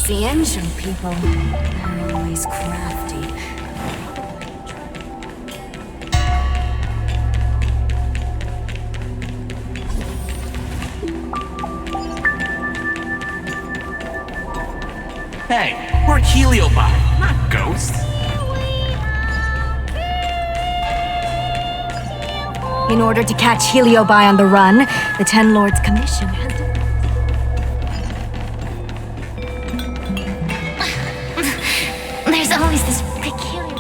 The engine people are always crafty. Hey, we're Heliobi, not ghosts. In order to catch Heliobi on the run, the Ten Lords Commission has... There's always this peculiar...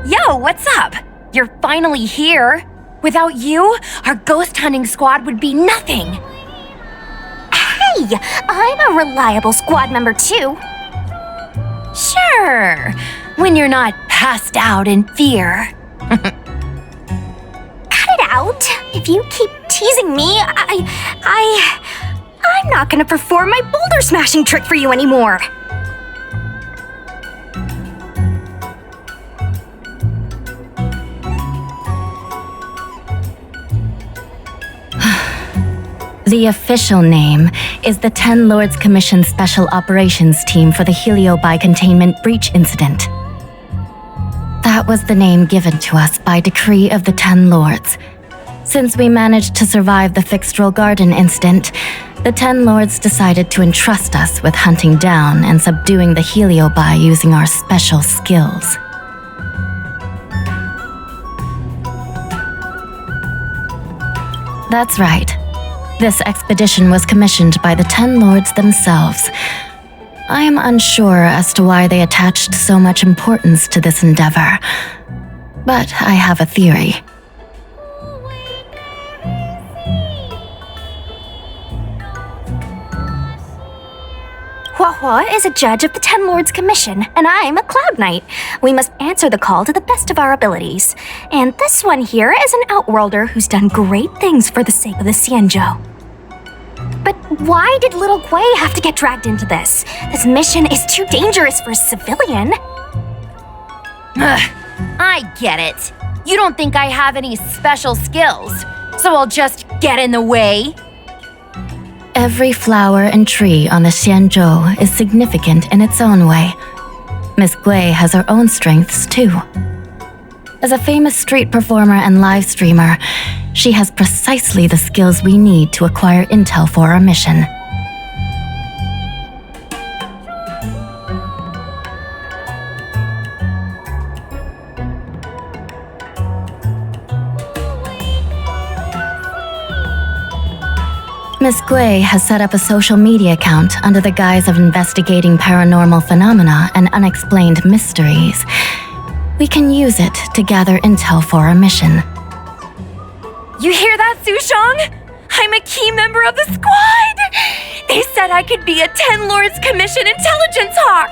Yo, what's up? You're finally here. Without you, our ghost hunting squad would be nothing. Hey, I'm a reliable squad member too. Sure, when you're not passed out in fear. Cut it out. If you keep teasing me, I'm not gonna perform my boulder smashing trick for you anymore. The official name is the Ten Lords Commission Special Operations Team for the Heliobi Containment Breach Incident. That was the name given to us by decree of the Ten Lords. Since we managed to survive the Fixtral Garden incident, the Ten Lords decided to entrust us with hunting down and subduing the Heliobi using our special skills. That's right. This expedition was commissioned by the Ten Lords themselves. I am unsure as to why they attached so much importance to this endeavor, but I have a theory. Hua is a judge of the Ten Lords Commission, and I'm a Cloud Knight. We must answer the call to the best of our abilities. And this one here is an Outworlder who's done great things for the sake of the Xianzhou. But why did little Gui have to get dragged into this? This mission is too dangerous for a civilian. I get it. You don't think I have any special skills, so I'll just get in the way? Every flower and tree on the Xianzhou is significant in its own way. Miss Gui has her own strengths, too. As a famous street performer and live streamer, she has precisely the skills we need to acquire intel for our mission. Miss Gui has set up a social media account under the guise of investigating paranormal phenomena and unexplained mysteries. We can use it to gather intel for our mission. You hear that, Sushong? I'm a key member of the squad! They said I could be a Ten Lords Commission intelligence hawk!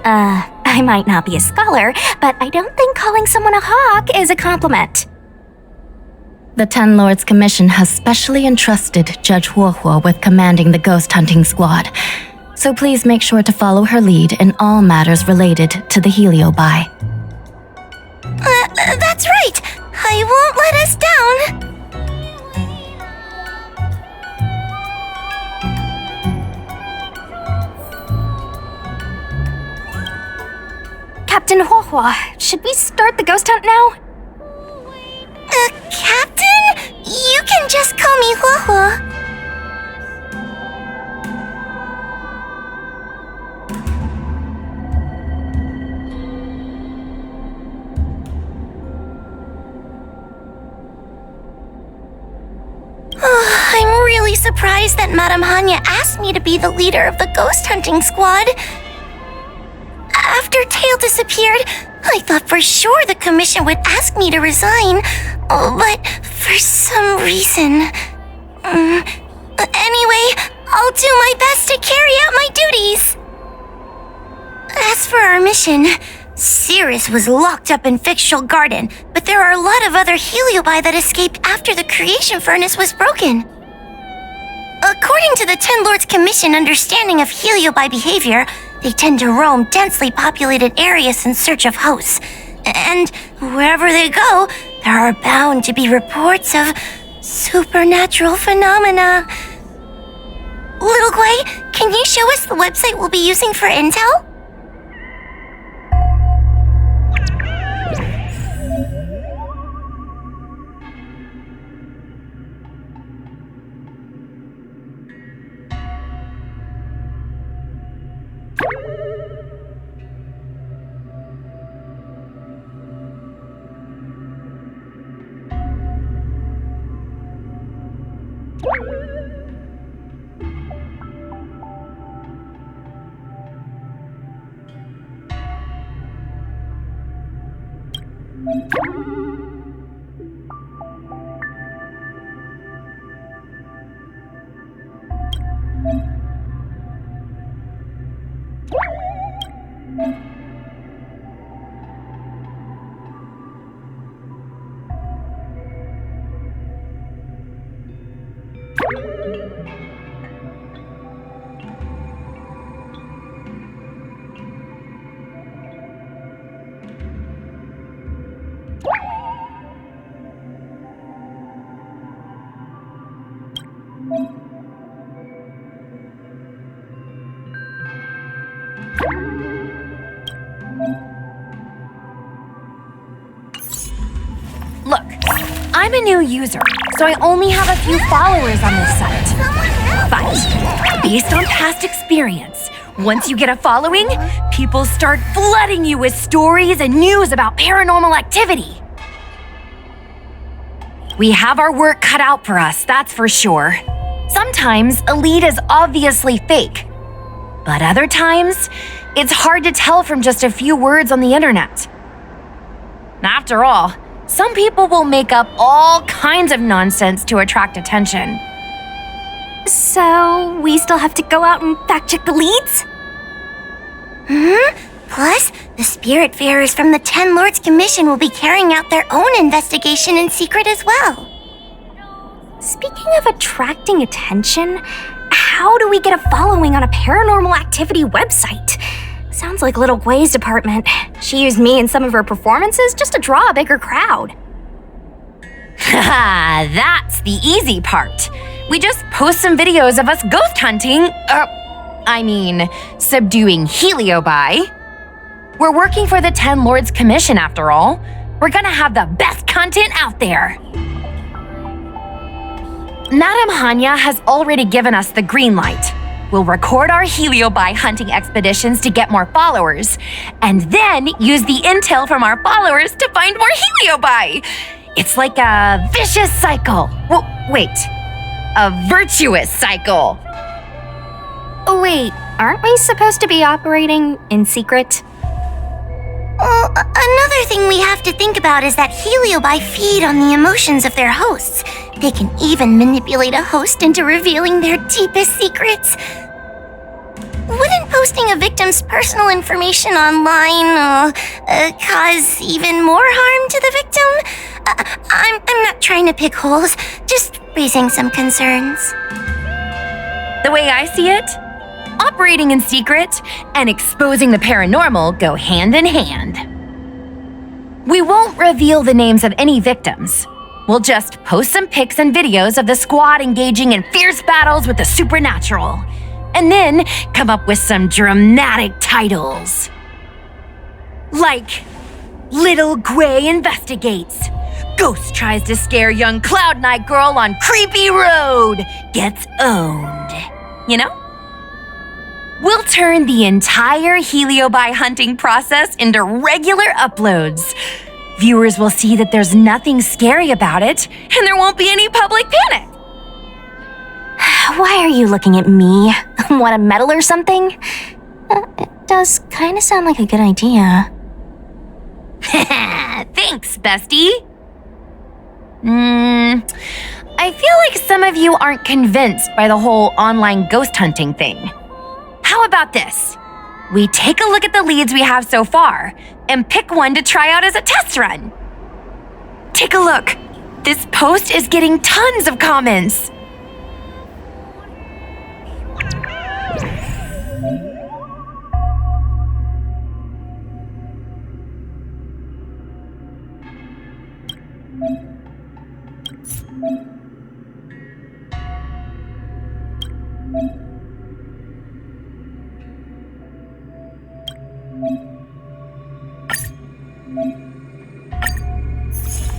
I might not be a scholar, but I don't think calling someone a hawk is a compliment. The Ten Lords Commission has specially entrusted Judge Huohuo with commanding the ghost hunting squad, so please make sure to follow her lead in all matters related to the Heliobi. That's right! I won't let us down! Captain Huohuo, should we start the ghost hunt now? Captain? You can just call me Huohuo. surprised that Madame Hanya asked me to be the leader of the ghost hunting squad. After Tail disappeared, I thought for sure the commission would ask me to resign, but for some reason... Anyway, I'll do my best to carry out my duties. As for our mission, Cirrus was locked up in Fictional Garden, but there are a lot of other Heliobi that escaped after the creation furnace was broken. According to the Ten Lords Commission understanding of Heliobi behavior, they tend to roam densely populated areas in search of hosts. And wherever they go, there are bound to be reports of supernatural phenomena. Little Guay, can you show us the website we'll be using for intel? Look, I'm a new user, so I only have a few followers on this site. But, based on past experience, once you get a following, people start flooding you with stories and news about paranormal activity. We have our work cut out for us, that's for sure. Sometimes a lead is obviously fake, but other times, it's hard to tell from just a few words on the internet. After all, some people will make up all kinds of nonsense to attract attention. So, we still have to go out and fact-check the leads? Plus, the Spiritfarers from the Ten Lords Commission will be carrying out their own investigation in secret as well. Speaking of attracting attention, how do we get a following on a paranormal activity website? Sounds like Little Guay's department. She used me in some of her performances just to draw a bigger crowd. Haha, that's the easy part. We just post some videos of us ghost hunting, subduing Heliobi. We're working for the Ten Lords Commission after all. We're gonna have the best content out there. Madame Hanya has already given us the green light. We'll record our Heliobi hunting expeditions to get more followers, and then use the intel from our followers to find more Heliobi. It's like a vicious cycle. A virtuous cycle. Oh wait, aren't we supposed to be operating in secret? Another thing we have to think about is that Heliobi feed on the emotions of their hosts. They can even manipulate a host into revealing their deepest secrets. Wouldn't posting a victim's personal information online cause even more harm to the victim? I'm not trying to pick holes, just raising some concerns. The way I see it, operating in secret and exposing the paranormal go hand in hand. We won't reveal the names of any victims. We'll just post some pics and videos of the squad engaging in fierce battles with the supernatural, and then come up with some dramatic titles. Like, Little Guay investigates. Ghost tries to scare young Cloud Knight girl on creepy road. Gets owned. You know? We'll turn the entire Heliobi hunting process into regular uploads. Viewers will see that there's nothing scary about it, and there won't be any public panic. Why are you looking at me? Want a medal or something? It does kind of sound like a good idea. Thanks, bestie. I feel like some of you aren't convinced by the whole online ghost hunting thing. How about this? We take a look at the leads we have so far and pick one to try out as a test run. Take a look. This post is getting tons of comments.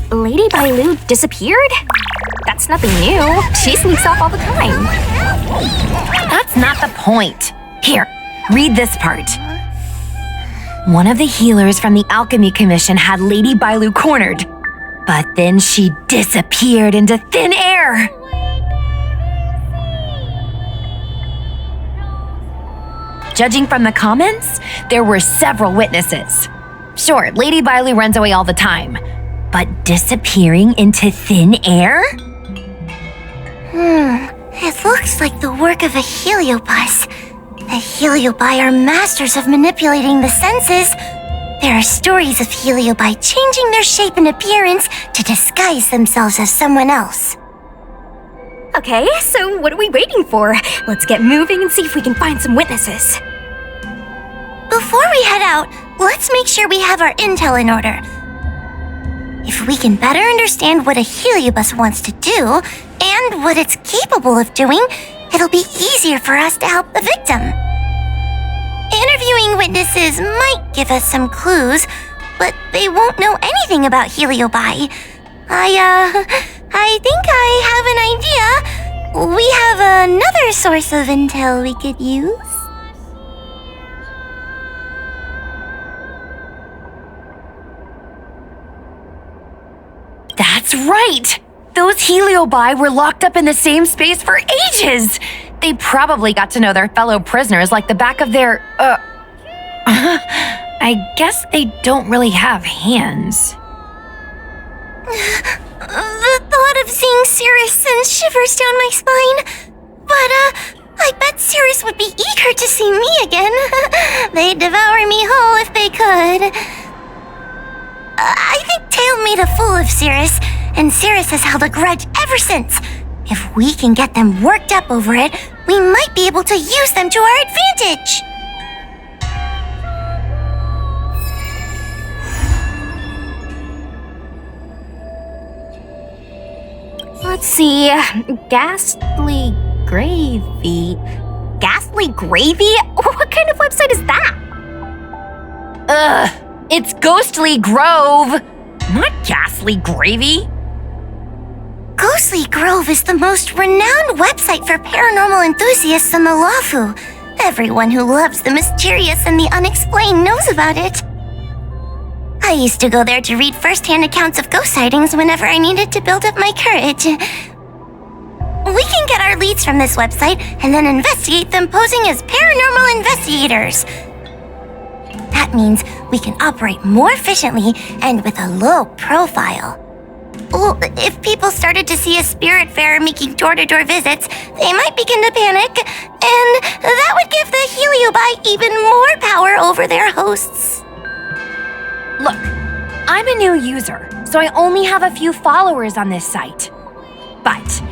Lady Bailu disappeared? That's nothing new. She sneaks off all the time. That's not the point. Here, read this part. One of the healers from the Alchemy Commission had Lady Bailu cornered, but then she disappeared into thin air. Judging from the comments, there were several witnesses. Sure, Lady Bailu runs away all the time, but disappearing into thin air? It looks like the work of a heliobus. The heliobi are masters of manipulating the senses. There are stories of heliobi changing their shape and appearance to disguise themselves as someone else. Okay, so what are we waiting for? Let's get moving and see if we can find some witnesses. Before we head out, let's make sure we have our intel in order. If we can better understand what a heliobus wants to do and what it's capable of doing, it'll be easier for us to help the victim. Interviewing witnesses might give us some clues, but they won't know anything about heliobi. I think I have an idea. We have another source of intel we could use. That's right! Those heliobi were locked up in the same space for ages! They probably got to know their fellow prisoners like the back of their, I guess they don't really have hands. The thought of seeing Cirrus sends shivers down my spine. But, I bet Cirrus would be eager to see me again. They'd devour me whole if they could. I think Tail made a fool of Cirrus, and Cirrus has held a grudge ever since. If we can get them worked up over it, we might be able to use them to our advantage. Let's see. Ghastly Gravy. Ghastly Gravy? What kind of website is that? It's Ghostly Grove, not Ghastly Gravy. Ghostly Grove is the most renowned website for paranormal enthusiasts in the Lawfu. Everyone who loves the mysterious and the unexplained knows about it. I used to go there to read first-hand accounts of ghost sightings whenever I needed to build up my courage. We can get our leads from this website and then investigate them posing as paranormal investigators. That means we can operate more efficiently and with a low profile. Well, if people started to see a spiritfarer making door-to-door visits, they might begin to panic, and that would give the heliobi even more power over their hosts. Look, I'm a new user, so I only have a few followers on this site. But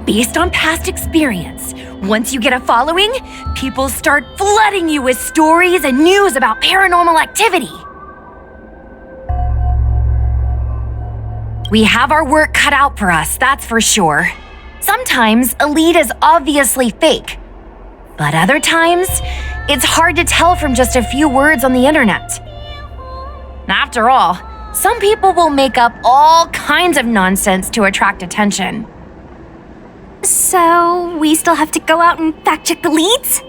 based on past experience, once you get a following, people start flooding you with stories and news about paranormal activity. We have our work cut out for us, that's for sure. Sometimes a lead is obviously fake, but other times, it's hard to tell from just a few words on the internet. After all, some people will make up all kinds of nonsense to attract attention. So, we still have to go out and fact-check the leads?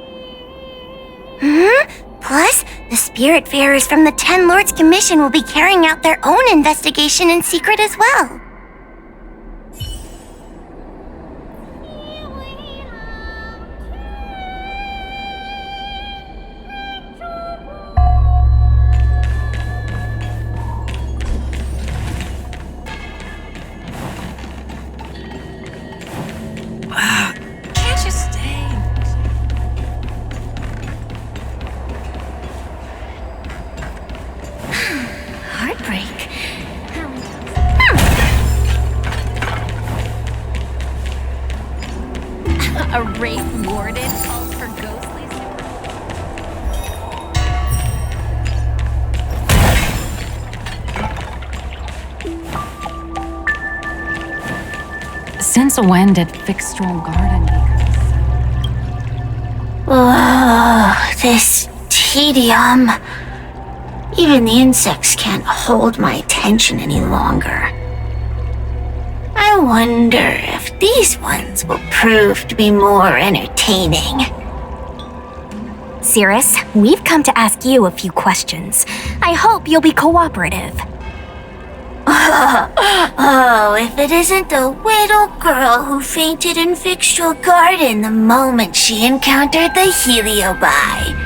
Plus, the Spiritfarers from the Ten Lords Commission will be carrying out their own investigation in secret as well. break. A Wraith Warden calls for ghostly. Since when did Fixstral Garden Oh, this tedium. Even the insects can't hold my attention any longer. I wonder if these ones will prove to be more entertaining. Cirrus, we've come to ask you a few questions. I hope you'll be cooperative. Oh, if it isn't the little girl who fainted in Fixstral Garden the moment she encountered the Heliobi.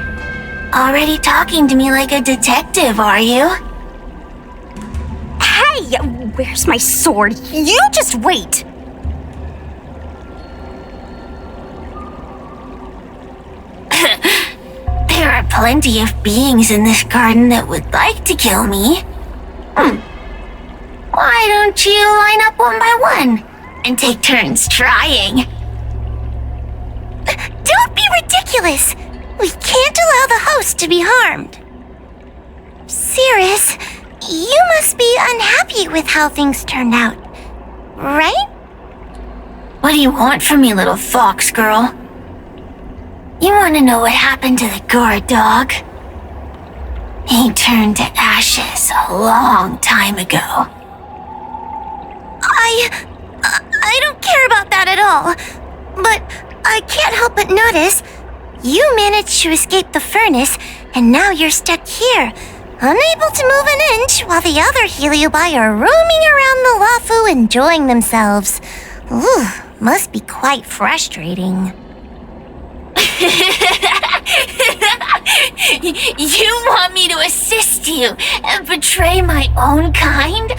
Already talking to me like a detective, are you? Hey, where's my sword? You just wait! There are plenty of beings in this garden that would like to kill me. Why don't you line up one by one and take turns trying? Don't be ridiculous! We can't allow the host to be harmed. Cirrus, you must be unhappy with how things turned out, right? What do you want from me, little fox girl? You want to know what happened to the guard dog? He turned to ashes a long time ago. I don't care about that at all. But I can't help but notice you managed to escape the furnace, and now you're stuck here, unable to move an inch while the other Heliobi are roaming around the Lafu enjoying themselves. Ooh, must be quite frustrating. You want me to assist you and betray my own kind?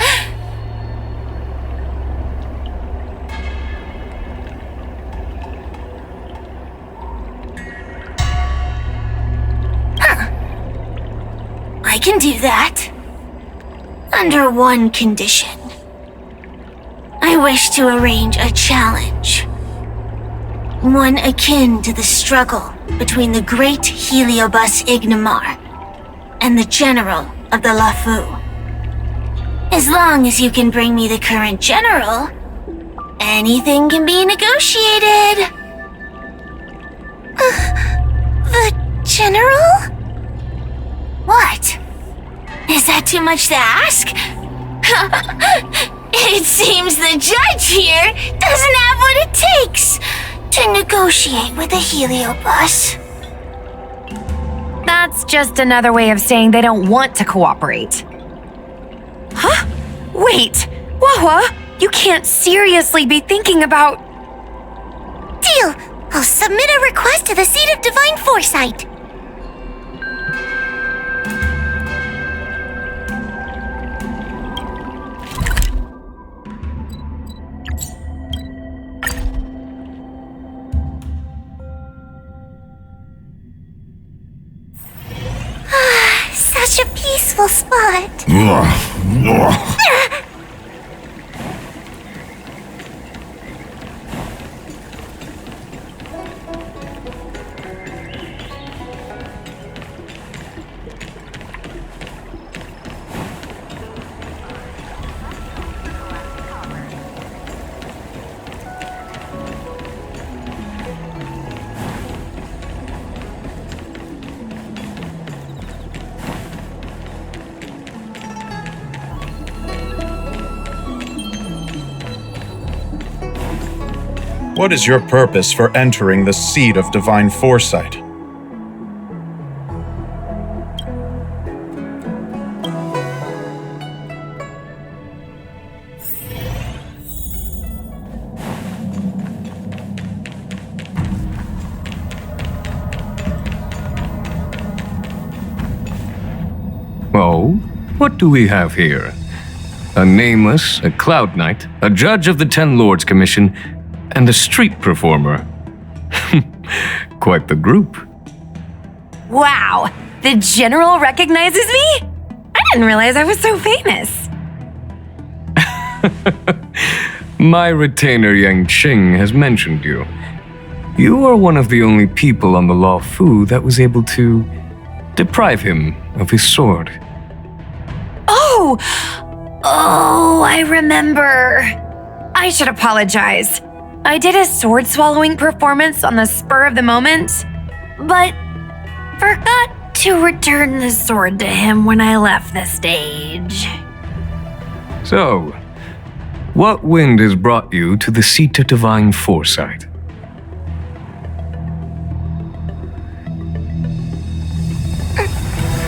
I can do that. Under one condition. I wish to arrange a challenge. One akin to the struggle between the great Heliobus Ignamar and the general of the Lafu. As long as you can bring me the current general, anything can be negotiated. The general? What? Is that too much to ask? It seems the judge here doesn't have what it takes to negotiate with the Heliobus. That's just another way of saying they don't want to cooperate. Huh? Wait, Wawa, you can't seriously be thinking about... Deal! I'll submit a request to the Seat of Divine Foresight. Such a peaceful spot. What is your purpose for entering the Seat of Divine Foresight? Oh, what do we have here? A nameless, a cloud knight, a judge of the Ten Lords Commission, and a street performer. Quite the group. Wow, the general recognizes me? I didn't realize I was so famous. My retainer Yang Qing has mentioned you. You are one of the only people on the Law Fu that was able to deprive him of his sword. Oh, I remember. I should apologize. I did a sword swallowing performance on the spur of the moment, but forgot to return the sword to him when I left the stage. So, what wind has brought you to the seat of divine foresight?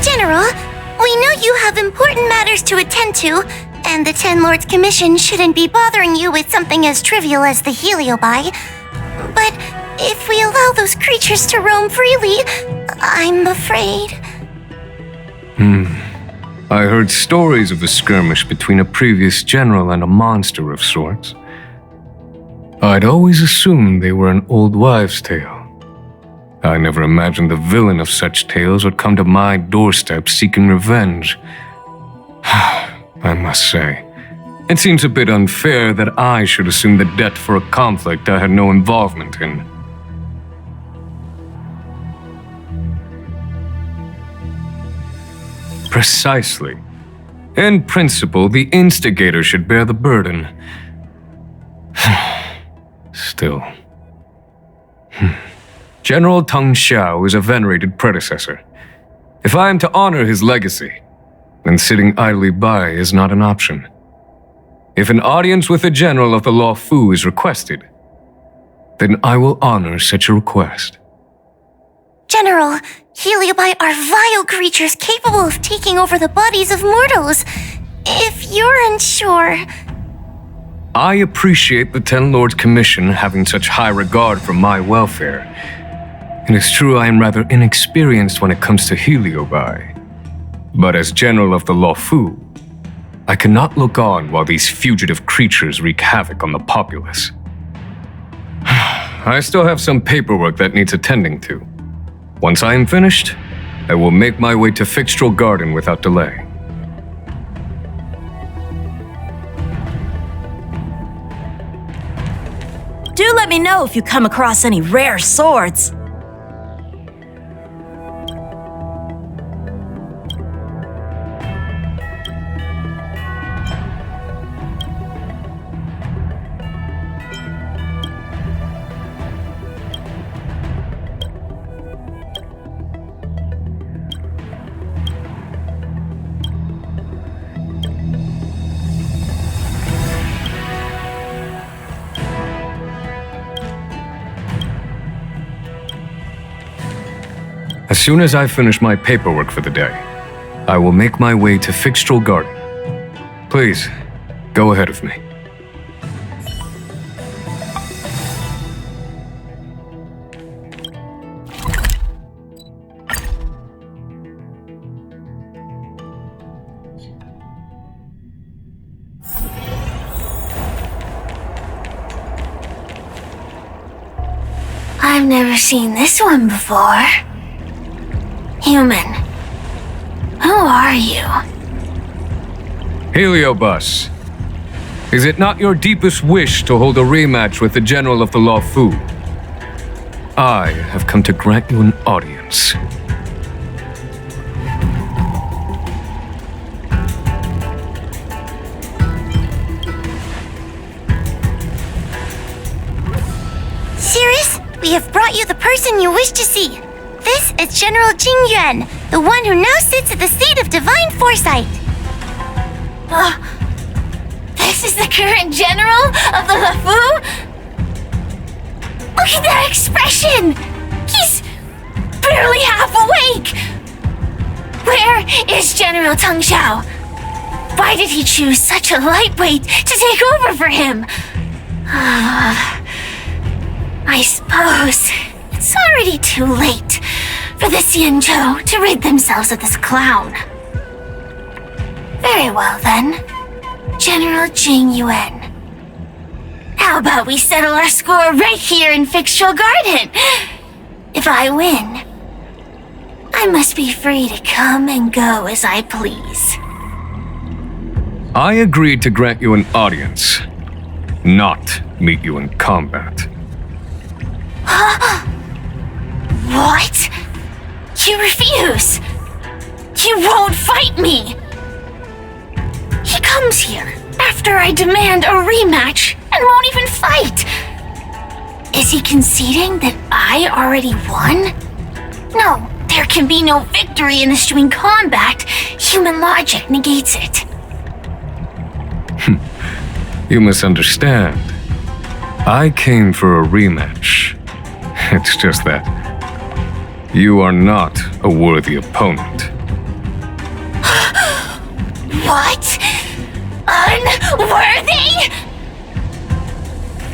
General, we know you have important matters to attend to, and the Ten Lords Commission shouldn't be bothering you with something as trivial as the Heliobi. But if we allow those creatures to roam freely, I'm afraid... I heard stories of a skirmish between a previous general and a monster of sorts. I'd always assumed they were an old wives' tale. I never imagined the villain of such tales would come to my doorstep seeking revenge. I must say, it seems a bit unfair that I should assume the debt for a conflict I had no involvement in. Precisely. In principle, the instigator should bear the burden. Still. General Teng Xiao is a venerated predecessor. If I am to honor his legacy, then sitting idly by is not an option. If an audience with the general of the Law Fu is requested, then I will honor such a request. General, Heliobi are vile creatures capable of taking over the bodies of mortals. If you're unsure... I appreciate the Ten Lords Commission having such high regard for my welfare. It is true I am rather inexperienced when it comes to Heliobi. But as General of the Law Fu, I cannot look on while these fugitive creatures wreak havoc on the populace. I still have some paperwork that needs attending to. Once I am finished, I will make my way to Fixtral Garden without delay. Do let me know if you come across any rare swords. As soon as I finish my paperwork for the day, I will make my way to Fixtral Garden. Please, go ahead of me. I've never seen this one before. Human, who are you? Heliobus, is it not your deepest wish to hold a rematch with the General of the Law Fu? I have come to grant you an audience. Sirius, we have brought you the person you wish to see. This is General Jing Yuan, the one who now sits at the seat of divine foresight. This is the current general of the LeFou? Look at that expression! He's barely half awake! Where is General Teng Xiao? Why did he choose such a lightweight to take over for him? I suppose it's already too late for the Xianzhou to rid themselves of this clown. Very well then, General Jing Yuan. How about we settle our score right here in Fixtral Garden? If I win, I must be free to come and go as I please. I agreed to grant you an audience, not meet you in combat. What? You refuse! You won't fight me! He comes here after I demand a rematch and won't even fight! Is he conceding that I already won? No, there can be no victory in eschewing combat. Human logic negates it. You misunderstand. I came for a rematch. It's just that you are not a worthy opponent. What? Unworthy?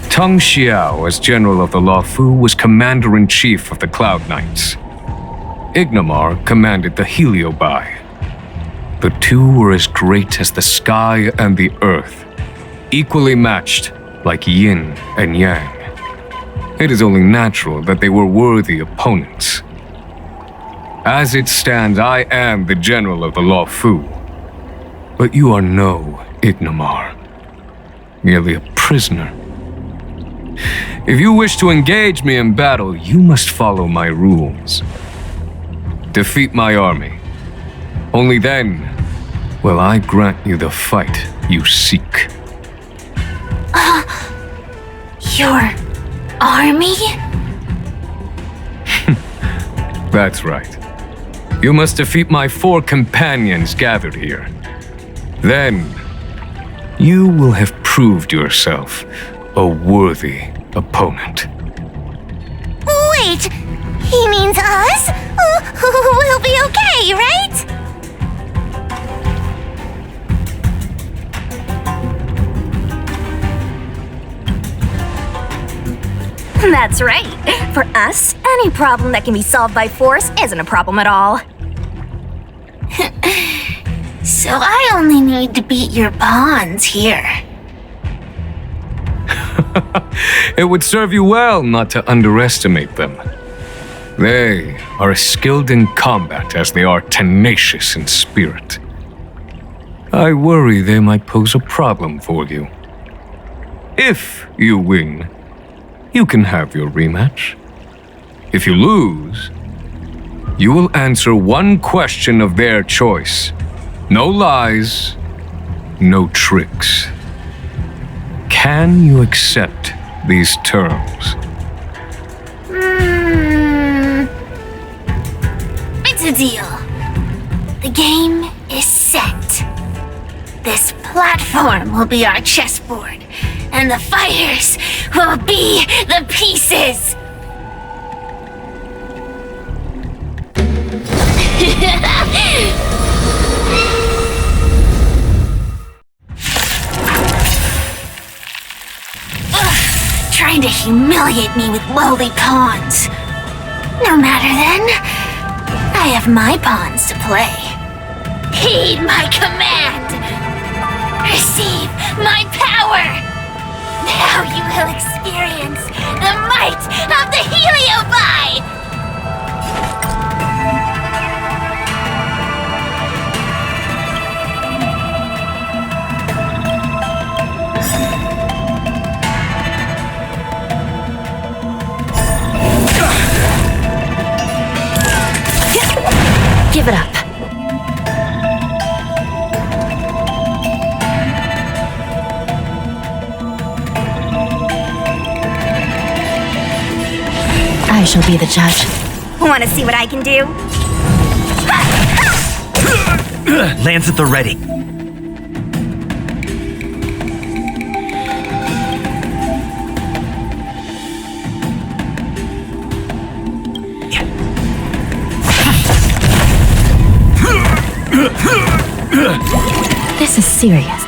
Tang Xiao, as General of the Luofu, was Commander-in-Chief of the Cloud Knights. Ignamar commanded the Heliobai. The two were as great as the sky and the earth, equally matched like yin and yang. It is only natural that they were worthy opponents. As it stands, I am the General of the Luofu. But you are no Ignamar, merely a prisoner. If you wish to engage me in battle, you must follow my rules. Defeat my army. Only then will I grant you the fight you seek. Your army? That's right. You must defeat my 4 companions gathered here. Then, you will have proved yourself a worthy opponent. Wait! He means us? We'll be okay, right? That's right. For us, any problem that can be solved by force isn't a problem at all. So I only need to beat your pawns here. It would serve you well not to underestimate them. They are as skilled in combat as they are tenacious in spirit. I worry they might pose a problem for you. If you win, you can have your rematch. If you lose, you will answer one question of their choice. No lies, no tricks. Can you accept these terms? It's a deal. The game is set. This platform will be our chessboard, and the fighters will be the pieces. Trying to humiliate me with lowly pawns. No matter then, I have my pawns to play. Heed my command! Receive my power! Now you will experience the might of the Heliobai! Give it up. I shall be the judge. Want to see what I can do? Lance at the ready. This is serious.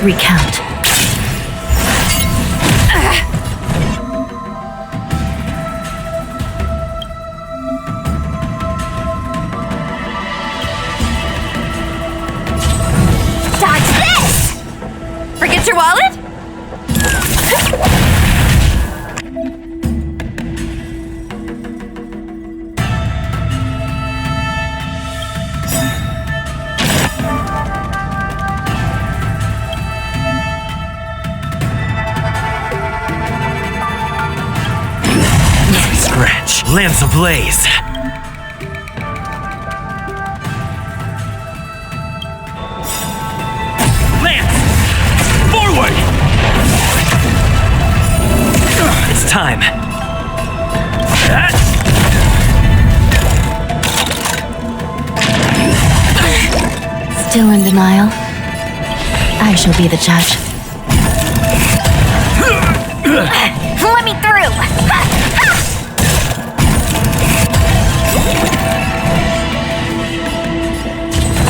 Recount. Dodge this! Forget your wallet? Lance ablaze. Lance! Forward! It's time. Still in denial? I shall be the judge. Let me through!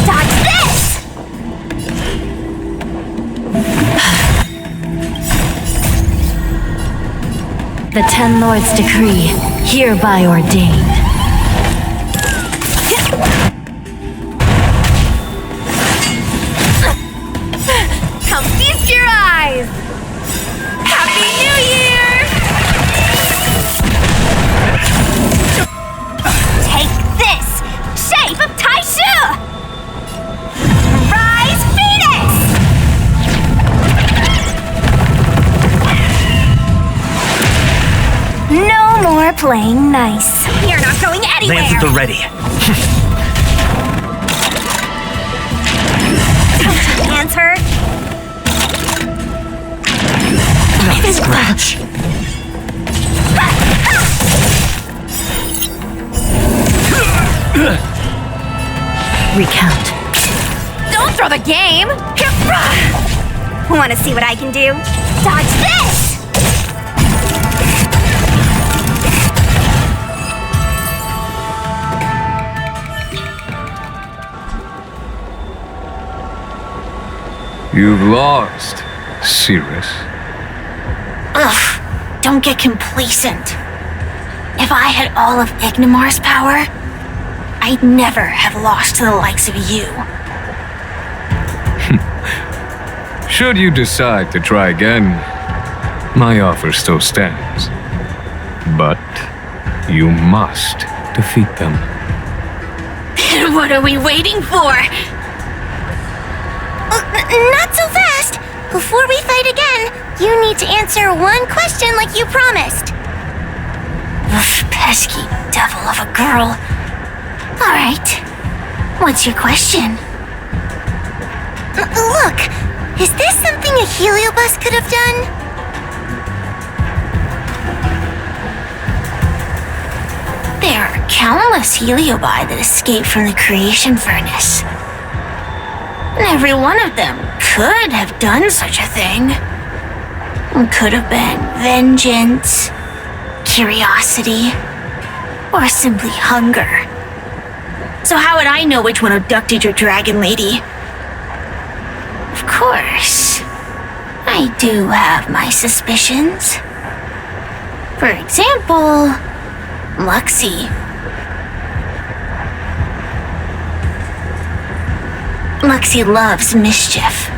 Dodge this! The Ten Lords' decree, hereby ordained. Come feast your eyes! Happy New Year! Take this! Shape of Taishu! Rise, Phoenix! No more playing nice. You're not going anywhere! Lance at the ready. Answer. Scratch. Recount. Don't throw the game! Want to see what I can do? Dodge this! You've lost, Cirrus. Ugh, don't get complacent. If I had all of Ignimar's power, I'd never have lost to the likes of you. Should you decide to try again, my offer still stands. But you must defeat them. Then what are we waiting for? Not so fast! Before we fight again, you need to answer one question like you promised. Ugh, pesky devil of a girl. Alright, what's your question? Look, is this something a heliobus could have done? There are countless heliobi that escaped from the creation furnace. And every one of them could have done such a thing. It could have been vengeance, curiosity, or simply hunger. So how would I know which one abducted your dragon lady? Of course, I do have my suspicions. For example, Luxie. Luxie loves mischief.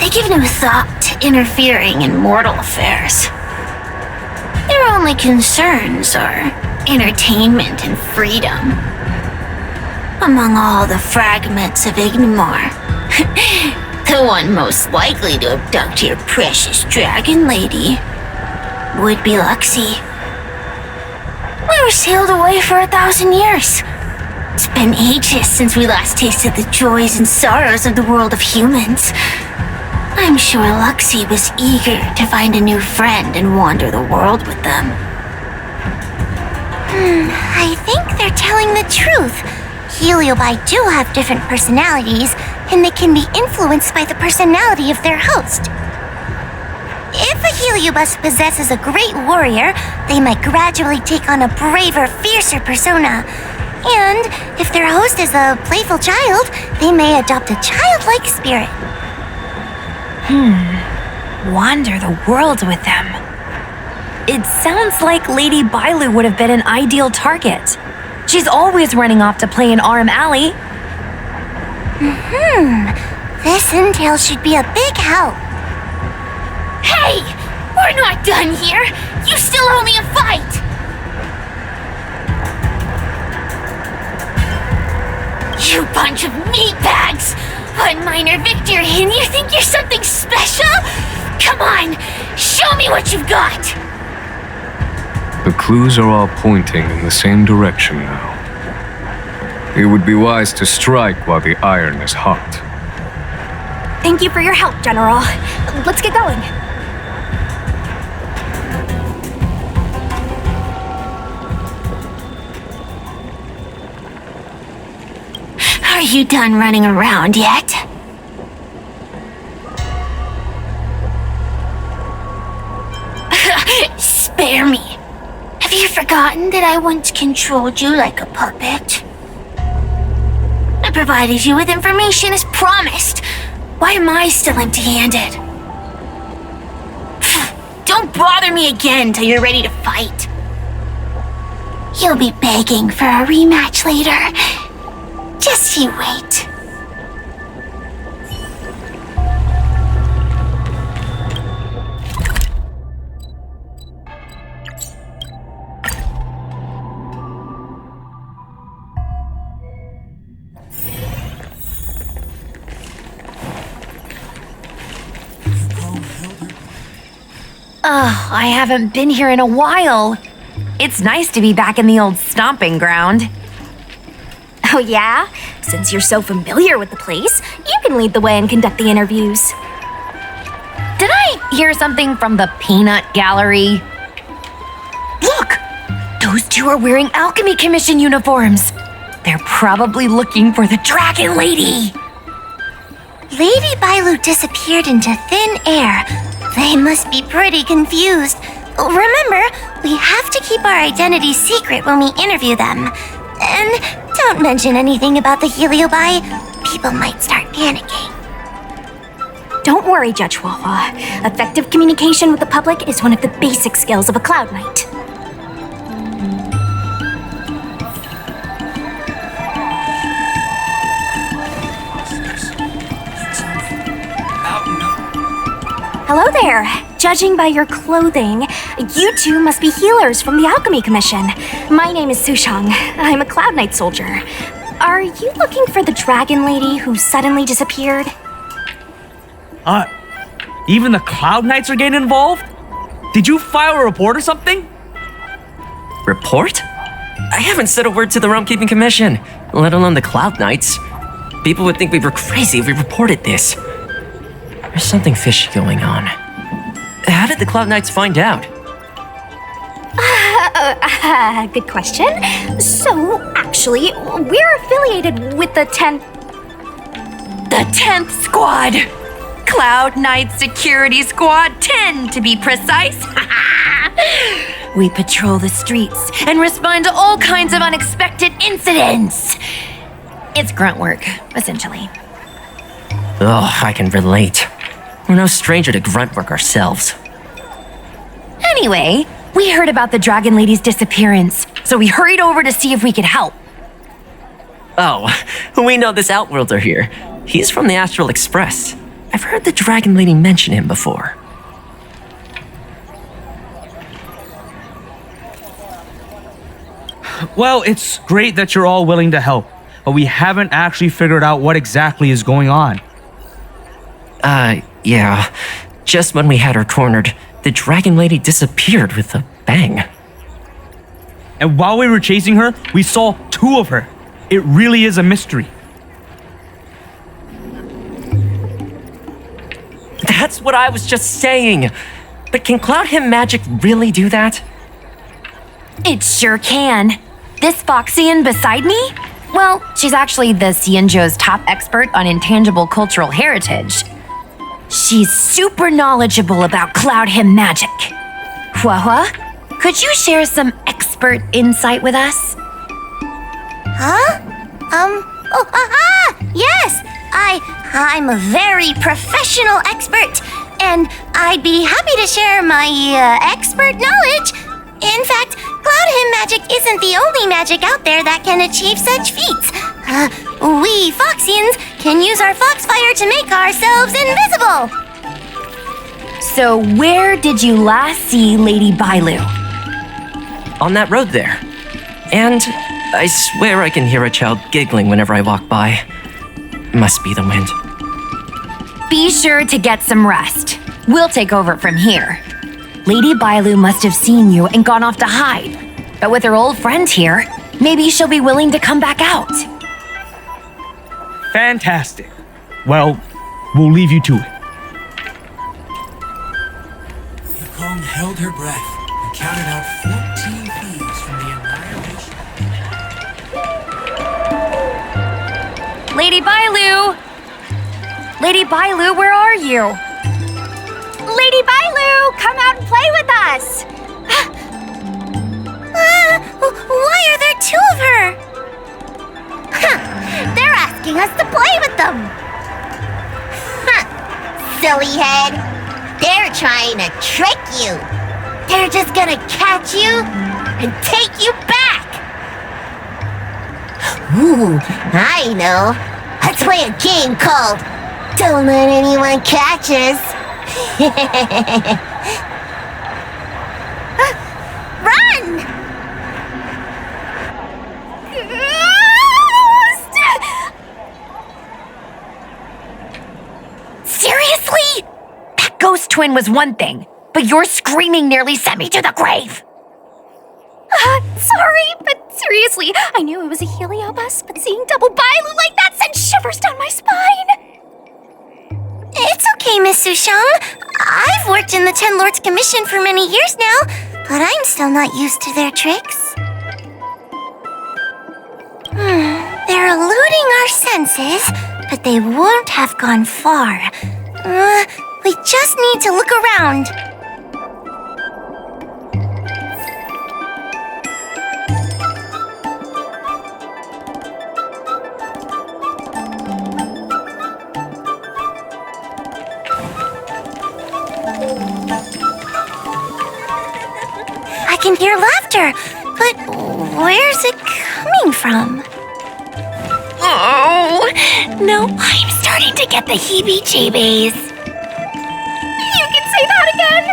They give no thought to interfering in mortal affairs. Their only concerns are entertainment and freedom. Among all the fragments of Ignimar, the one most likely to abduct your precious dragon lady would be Luxie. We were sealed away for 1,000 years. It's been ages since we last tasted the joys and sorrows of the world of humans. I'm sure Luxie was eager to find a new friend and wander the world with them. I think they're telling the truth. Heliobi do have different personalities, and they can be influenced by the personality of their host. If a heliobus possesses a great warrior, they might gradually take on a braver, fiercer persona. And if their host is a playful child, they may adopt a childlike spirit. Wander the world with them. It sounds like Lady Bailu would have been an ideal target. She's always running off to play in Arm Alley. This intel should be a big help. Hey! We're not done here! You still owe me a fight! You bunch of meatbags! One minor victory and you think you're something special? Come on, show me what you've got! The clues are all pointing in the same direction now. It would be wise to strike while the iron is hot. Thank you for your help, General. Let's get going. Are you done running around yet? Spare me. Have you forgotten that I once controlled you like a puppet? I provided you with information as promised. Why am I still empty-handed? Don't bother me again till you're ready to fight. You'll be begging for a rematch later. Just you wait. I haven't been here in a while. It's nice to be back in the old stomping ground. Oh yeah? Since you're so familiar with the place, you can lead the way and conduct the interviews. Did I hear something from the peanut gallery? Look! Those two are wearing Alchemy Commission uniforms. They're probably looking for the Dragon Lady. Lady Bailu disappeared into thin air. They must be pretty confused. Remember, we have to keep our identities secret when we interview them. And don't mention anything about the Heliobi. People might start panicking. Don't worry, Judge Wawa. Effective communication with the public is one of the basic skills of a Cloud Knight. Hello there. Judging by your clothing, you two must be healers from the Alchemy Commission. My name is Sushang. I'm a Cloud Knight soldier. Are you looking for the Dragon Lady who suddenly disappeared? Even the Cloud Knights are getting involved? Did you file a report or something? Report? I haven't said a word to the Realm Keeping Commission, let alone the Cloud Knights. People would think we were crazy if we reported this. There's something fishy going on. How did the Cloud Knights find out? Good question. So, actually, we're affiliated with the 10th... The 10th Squad! Cloud Knight Security Squad 10, to be precise. We patrol the streets and respond to all kinds of unexpected incidents. It's grunt work, essentially. Oh, I can relate. We're no stranger to grunt work ourselves. Anyway, we heard about the Dragon Lady's disappearance, so we hurried over to see if we could help. Oh, we know this Outworlder here. He's from the Astral Express. I've heard the Dragon Lady mention him before. Well, it's great that you're all willing to help, but we haven't actually figured out what exactly is going on. Yeah. Just when we had her cornered, the Dragon Lady disappeared with a bang. And while we were chasing her, we saw two of her. It really is a mystery. That's what I was just saying. But can Cloud Him Magic really do that? It sure can. This Foxian beside me? Well, she's actually the Xianzhou's top expert on intangible cultural heritage. She's super knowledgeable about Cloud Him Magic. Huahua, could you share some expert insight with us? Huh? Yes! I'm a very professional expert, and I'd be happy to share my, expert knowledge. In fact, Cloud Him Magic isn't the only magic out there that can achieve such feats. We Foxians can use our Foxfire to make ourselves invisible. So where did you last see Lady Bailu? On that road there. And I swear I can hear a child giggling whenever I walk by. Must be the wind. Be sure to get some rest. We'll take over from here. Lady Bailu must have seen you and gone off to hide. But with her old friend here, maybe she'll be willing to come back out. Fantastic. Well, we'll leave you to it. The Kong held her breath and counted out 14 thieves from the annihilation. Lady Bailu! Lady Bailu, where are you? Lady Bailu, come out and play with us! Why are there two of her? They're asking us to play with them! Silly head. They're trying to trick you. They're just gonna catch you and take you back. Ooh, I know. Let's play a game called Don't Let Anyone Catch Us. Run! Seriously? That ghost twin was one thing, but your screaming nearly sent me to the grave. Sorry, but seriously, I knew it was a heliobus, but seeing double Bailu like that sent shivers down my spine. It's okay, Miss Sushang. I've worked in the Ten Lords Commission for many years now, but I'm still not used to their tricks. They're eluding our senses, but they won't have gone far. We just need to look around. I can hear laughter, but where's it coming from? Oh, no, I'm starting to get the heebie-jeebies. You can say that again!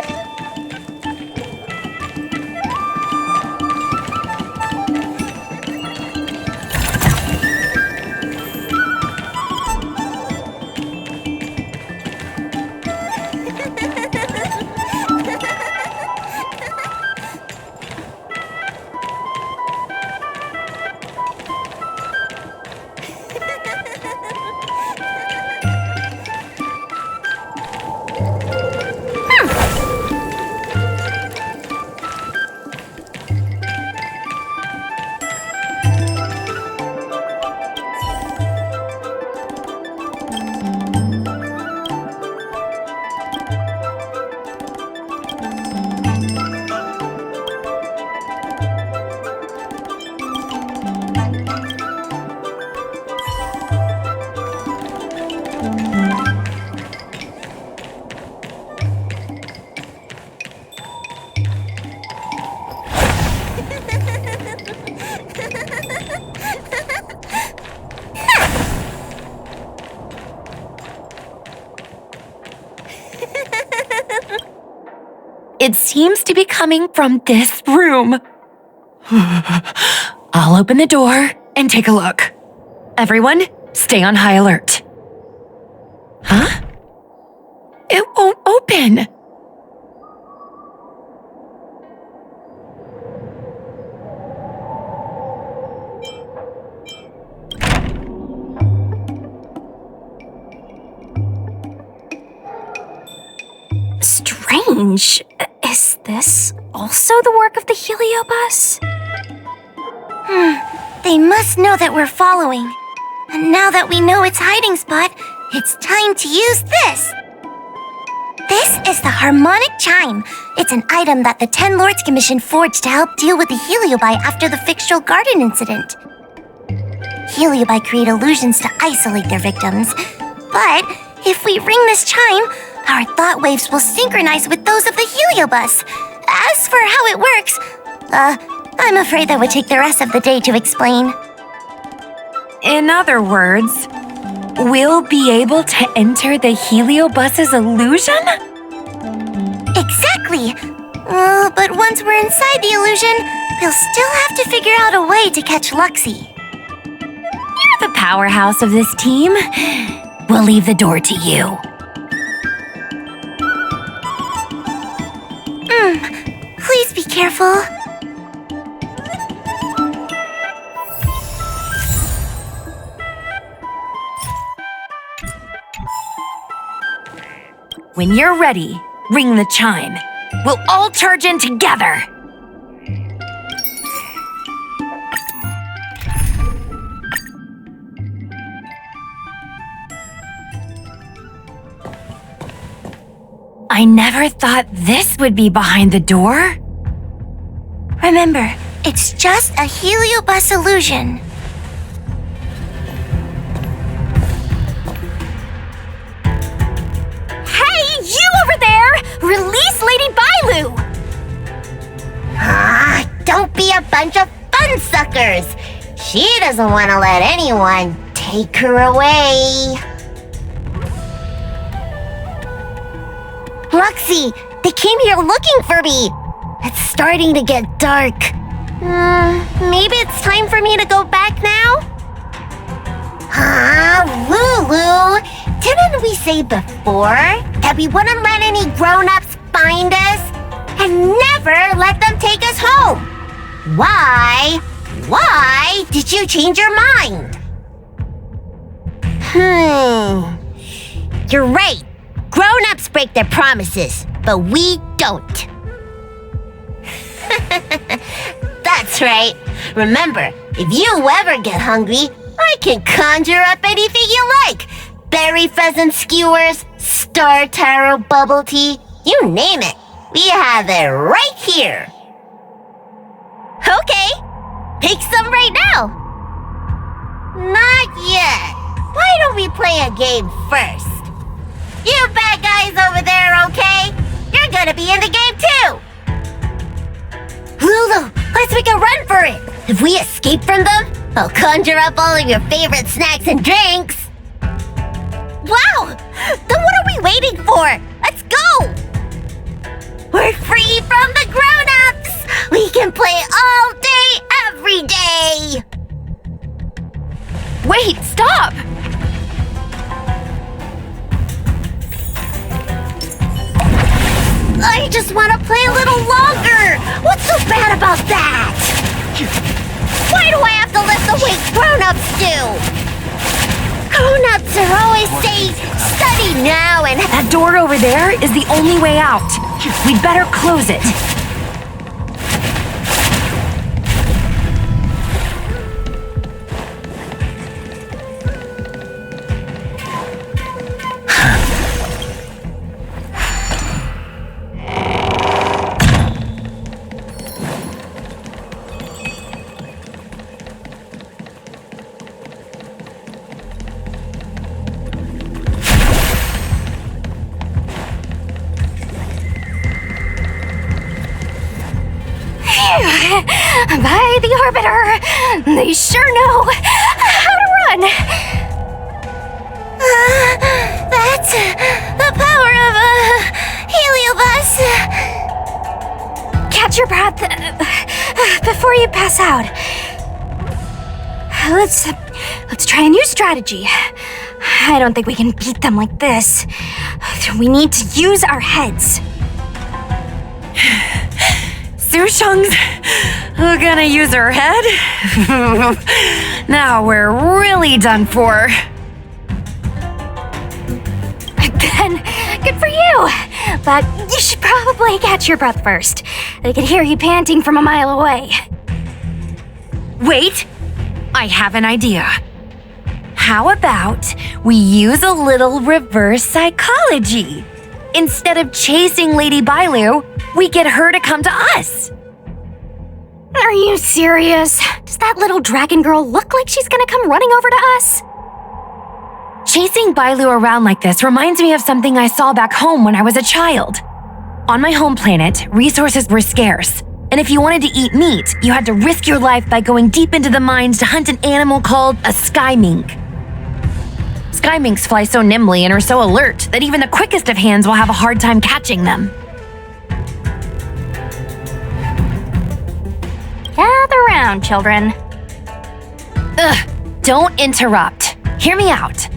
It seems to be coming from this room. I'll open the door and take a look. Everyone, stay on high alert. Huh? It won't open. Strange. Is this also the work of the heliobus? They must know that we're following. And now that we know its hiding spot, it's time to use this. This is the harmonic chime. It's an item that the Ten Lords Commission forged to help deal with the heliobi after the Fictional Garden incident. Heliobi create illusions to isolate their victims. But if we ring this chime, our thought waves will synchronize with those of the heliobus. As for how it works, I'm afraid that would take the rest of the day to explain. In other words, we'll be able to enter the heliobus's illusion? Exactly! But once we're inside the illusion, we'll still have to figure out a way to catch Luxie. You're the powerhouse of this team. We'll leave the door to you. careful. When you're ready, ring the chime. We'll all charge in together. I never thought this would be behind the door. Remember, it's just a heliobus illusion. Hey, you over there! Release Lady Bailu! Don't be a bunch of fun suckers. She doesn't want to let anyone take her away. Roxy, they came here looking for me. It's starting to get dark. Maybe it's time for me to go back now? Lulu, didn't we say before that we wouldn't let any grown-ups find us and never let them take us home? Why? Why did you change your mind? You're right. Grown-ups break their promises, but we don't. That's right. Remember, if you ever get hungry, I can conjure up anything you like. Berry pheasant skewers, star taro bubble tea, you name it. We have it right here. Okay, take some right now. Not yet. Why don't we play a game first? You bad guys over there, okay? You're gonna be in the game too! Lulu, let's make a run for it! If we escape from them, I'll conjure up all of your favorite snacks and drinks! Wow! Then what are we waiting for? Let's go! We're free from the grown-ups! We can play all day, every day! Wait, stop! I just want to play a little longer! What's so bad about that? Why do I have to lift the weights grown-ups do? Grown-ups are always saying, study now and... That door over there is the only way out. We'd better close it. By the Orbiter, they sure know how to run. That's the power of a heliobus. Catch your breath before you pass out. Let's try a new strategy. I don't think we can beat them like this. We need to use our heads. Sushung's gonna use her head? Now we're really done for. Then, good for you. But you should probably catch your breath first. I could hear you panting from a mile away. Wait, I have an idea. How about we use a little reverse psychology? Instead of chasing Lady Bailu, we get her to come to us. Are you serious? Does that little dragon girl look like she's gonna come running over to us? Chasing Bailu around like this reminds me of something I saw back home when I was a child. On my home planet, resources were scarce, and if you wanted to eat meat, you had to risk your life by going deep into the mines to hunt an animal called a sky mink. Sky minks fly so nimbly and are so alert that even the quickest of hands will have a hard time catching them. Gather round, children. Don't interrupt. Hear me out.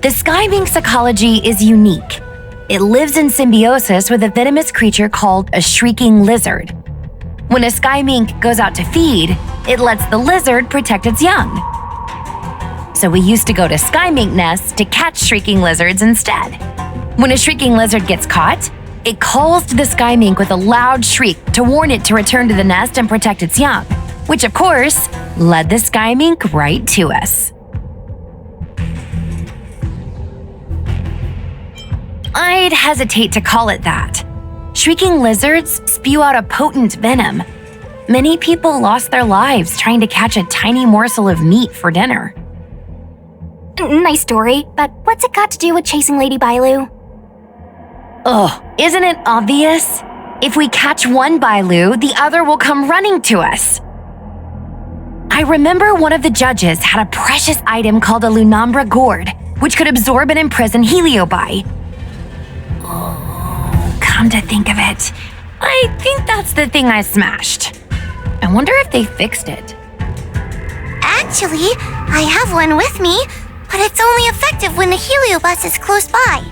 The sky mink's psychology is unique. It lives in symbiosis with a venomous creature called a shrieking lizard. When a sky mink goes out to feed, it lets the lizard protect its young. So we used to go to sky mink nests to catch shrieking lizards instead. When a shrieking lizard gets caught, it calls to the sky mink with a loud shriek to warn it to return to the nest and protect its young, which of course led the sky mink right to us. I'd hesitate to call it that. Shrieking lizards spew out a potent venom. Many people lost their lives trying to catch a tiny morsel of meat for dinner. Nice story, but what's it got to do with chasing Lady Bailu? Ugh, isn't it obvious? If we catch one Bailu, the other will come running to us. I remember one of the judges had a precious item called a Lunambra gourd, which could absorb and imprison Heliobi. Oh, come to think of it, I think that's the thing I smashed. I wonder if they fixed it. Actually, I have one with me, but it's only effective when the heliobus is close by.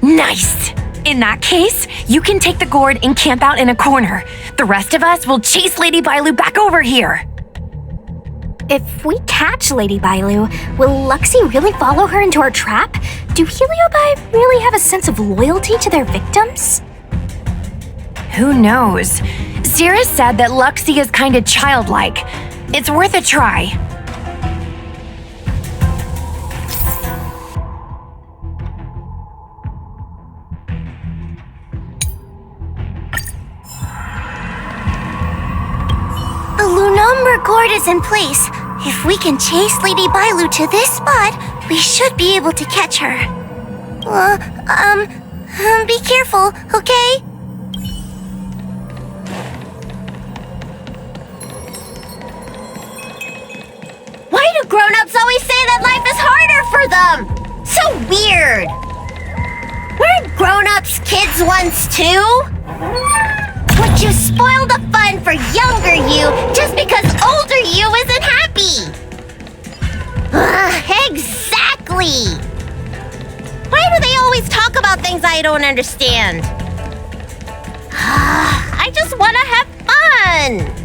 Nice! In that case, you can take the gourd and camp out in a corner. The rest of us will chase Lady Bailu back over here. If we catch Lady Bailu, will Luxie really follow her into our trap? Do Heliobi really have a sense of loyalty to their victims? Who knows? Sierra said that Luxie is kinda childlike. It's worth a try. The Lunambra gourd is in place. If we can chase Lady Bailu to this spot, we should be able to catch her. Be careful, okay? Why do grown-ups always say that life is harder for them? So weird! Weren't grown-ups kids once too? Would you spoil the fun for younger you just because older you isn't happy? Exactly! Why do they always talk about things I don't understand? I just want to have fun!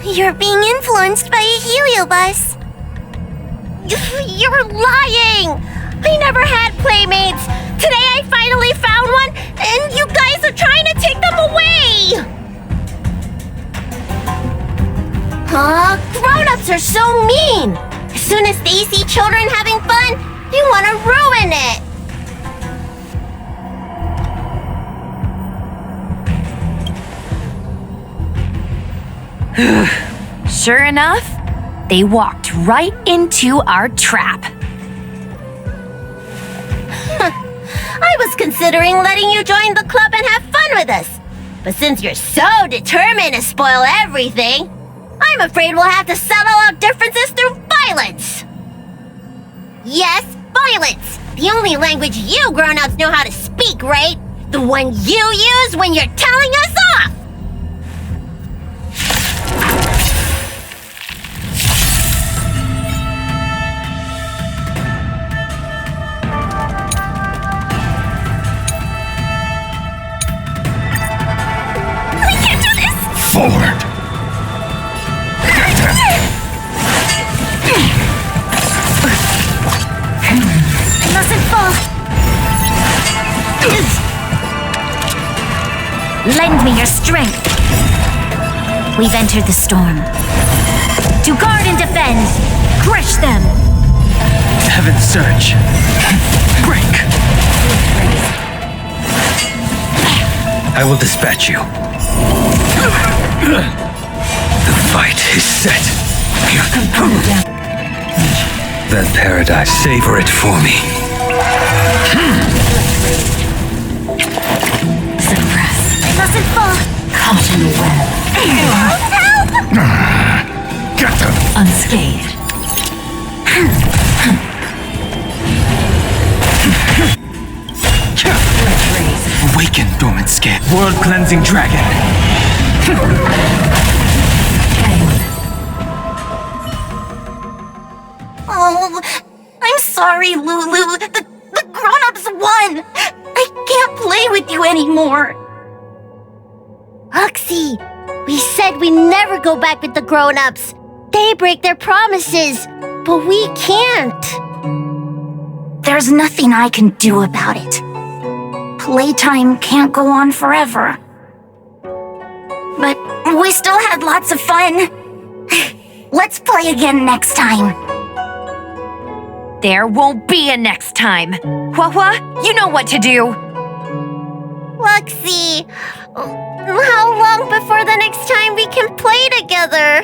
You're being influenced by a heliobus. You're lying! I never had playmates! Today I finally found one, and you guys are trying to take them away! Grown-ups are so mean! As soon as they see children having fun, they want to ruin it! Sure enough, they walked right into our trap. I was considering letting you join the club and have fun with us. But since you're so determined to spoil everything, I'm afraid we'll have to settle out differences through violence. Yes, violence. The only language you grown-ups know how to speak, right? The one you use when you're telling us off. Lend me your strength. We've entered the storm. To guard and defend, crush them. Heaven surge. Break. I will dispatch you. The fight is set. That paradise, savor it for me. Suppress. I mustn't fall. Caught in the web. Help! Get them! Unscathed. Awaken, dormant skin. World-cleansing dragon. Oh, I'm sorry, Lulu. The grown-ups won. I can't play with you anymore. Huxley, we said we never go back with the grown-ups. They break their promises, but we can't. There's nothing I can do about it. Playtime can't go on forever. But we still had lots of fun. Let's play again next time. There won't be a next time. Hua, you know what to do. Luxie, how long before the next time we can play together?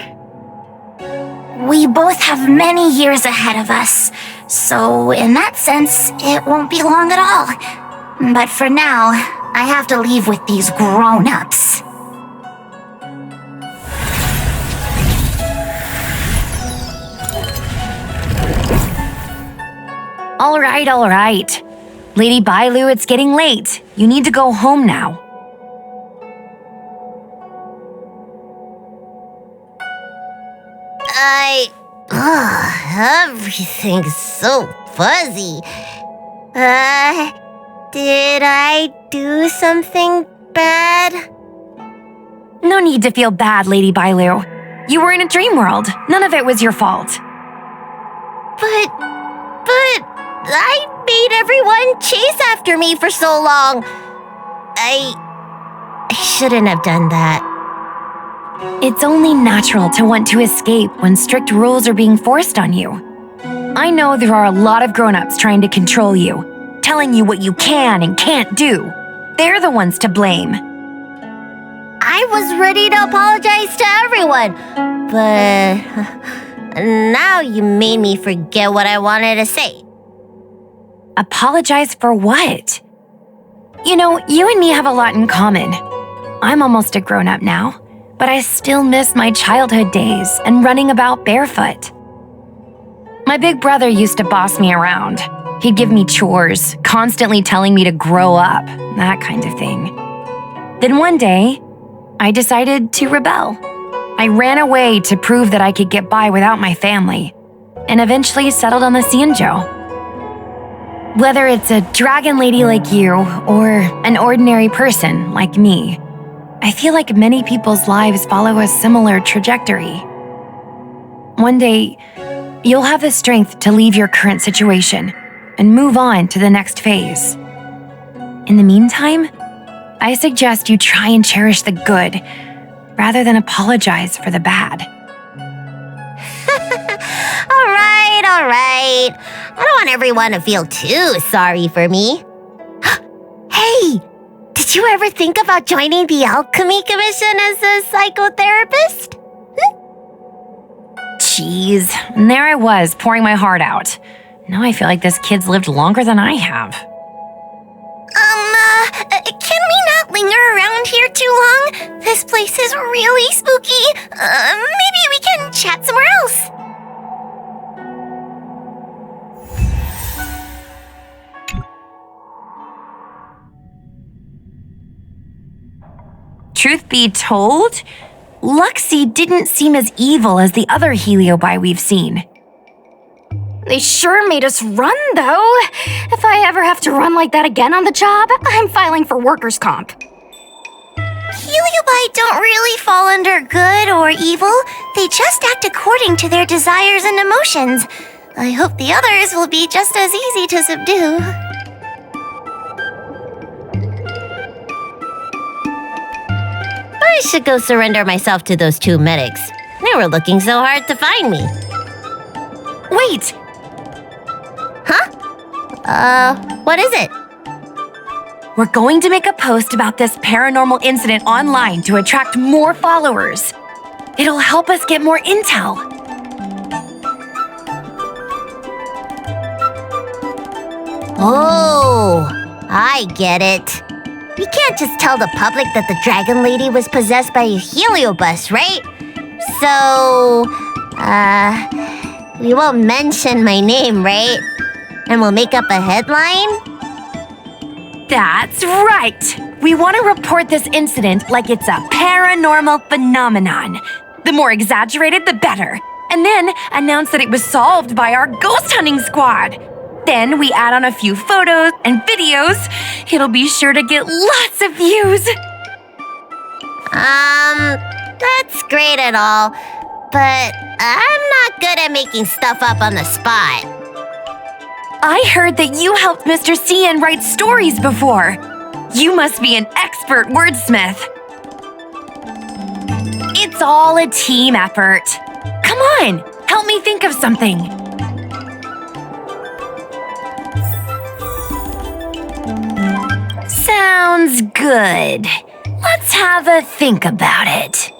We both have many years ahead of us, so in that sense, it won't be long at all. But for now, I have to leave with these grown-ups. All right. Lady Bailu, it's getting late. You need to go home now. Everything's so fuzzy. Did I do something bad? No need to feel bad, Lady Bailu. You were in a dream world. None of it was your fault. But I made everyone chase after me for so long. I shouldn't have done that. It's only natural to want to escape when strict rules are being forced on you. I know there are a lot of grown-ups trying to control you, telling you what you can and can't do. They're the ones to blame. I was ready to apologize to everyone, but now you made me forget what I wanted to say. Apologize for what? You know, you and me have a lot in common. I'm almost a grown-up now, but I still miss my childhood days and running about barefoot. My big brother used to boss me around. He'd give me chores, constantly telling me to grow up, that kind of thing. Then one day, I decided to rebel. I ran away to prove that I could get by without my family, and eventually settled on the Xianzhou. Whether it's a dragon lady like you or an ordinary person like me, I feel like many people's lives follow a similar trajectory. One day, you'll have the strength to leave your current situation and move on to the next phase. In the meantime, I suggest you try and cherish the good rather than apologize for the bad. All right. I don't want everyone to feel too sorry for me. Hey, did you ever think about joining the Alchemy Commission as a psychotherapist? Jeez, and there I was, pouring my heart out. Now I feel like this kid's lived longer than I have. Can we not linger around here too long? This place is really spooky. Maybe we can chat somewhere else. Truth be told, Luxie didn't seem as evil as the other Heliobi we've seen. They sure made us run, though. If I ever have to run like that again on the job, I'm filing for workers' comp. Heliobi don't really fall under good or evil. They just act according to their desires and emotions. I hope the others will be just as easy to subdue. I should go surrender myself to those two medics. They were looking so hard to find me. Wait! What is it? We're going to make a post about this paranormal incident online to attract more followers. It'll help us get more intel. Oh, I get it. We can't just tell the public that the dragon lady was possessed by a heliobus, right? So, we won't mention my name, right? And we'll make up a headline? That's right! We want to report this incident like it's a paranormal phenomenon. The more exaggerated, the better. And then announce that it was solved by our ghost hunting squad. Then we add on a few photos and videos. It'll be sure to get lots of views. That's great and all, but I'm not good at making stuff up on the spot. I heard that you helped Mr. Cian write stories before. You must be an expert wordsmith. It's all a team effort. Come on, help me think of something. Sounds good. Let's have a think about it.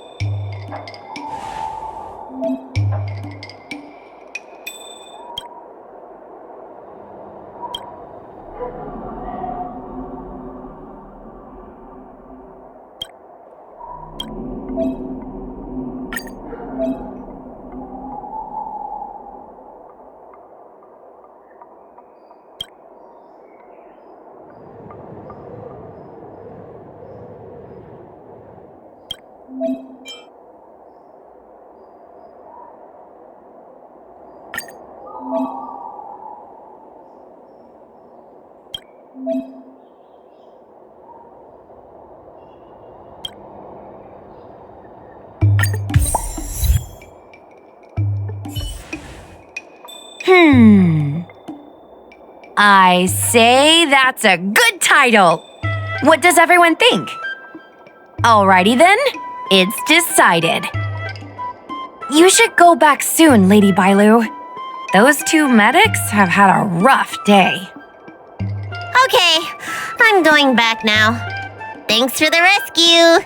I say that's a good title. What does everyone think? Alrighty then, it's decided. You should go back soon, Lady Bailu. Those two medics have had a rough day. Okay, I'm going back now. Thanks for the rescue.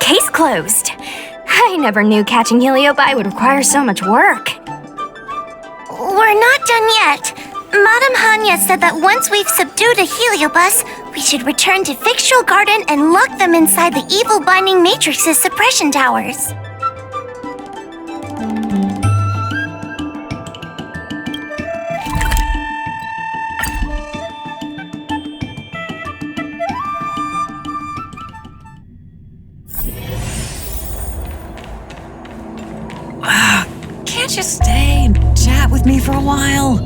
Case closed. I never knew catching Heliobi would require so much work. We're not done yet. Madame Hanya said that once we've subdued a heliobus, we should return to Fictional Garden and lock them inside the evil binding matrix's suppression towers. Can't you stay and chat with me for a while?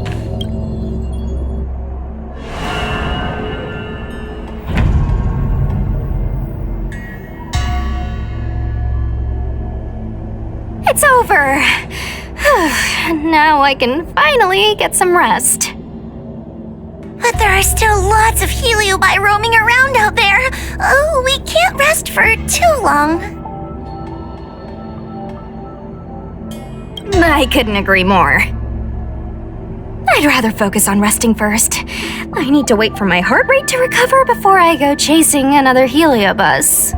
It's over. Now I can finally get some rest. But there are still lots of heliobi roaming around out there. Oh, we can't rest for too long. I couldn't agree more. I'd rather focus on resting first. I need to wait for my heart rate to recover before I go chasing another heliobus.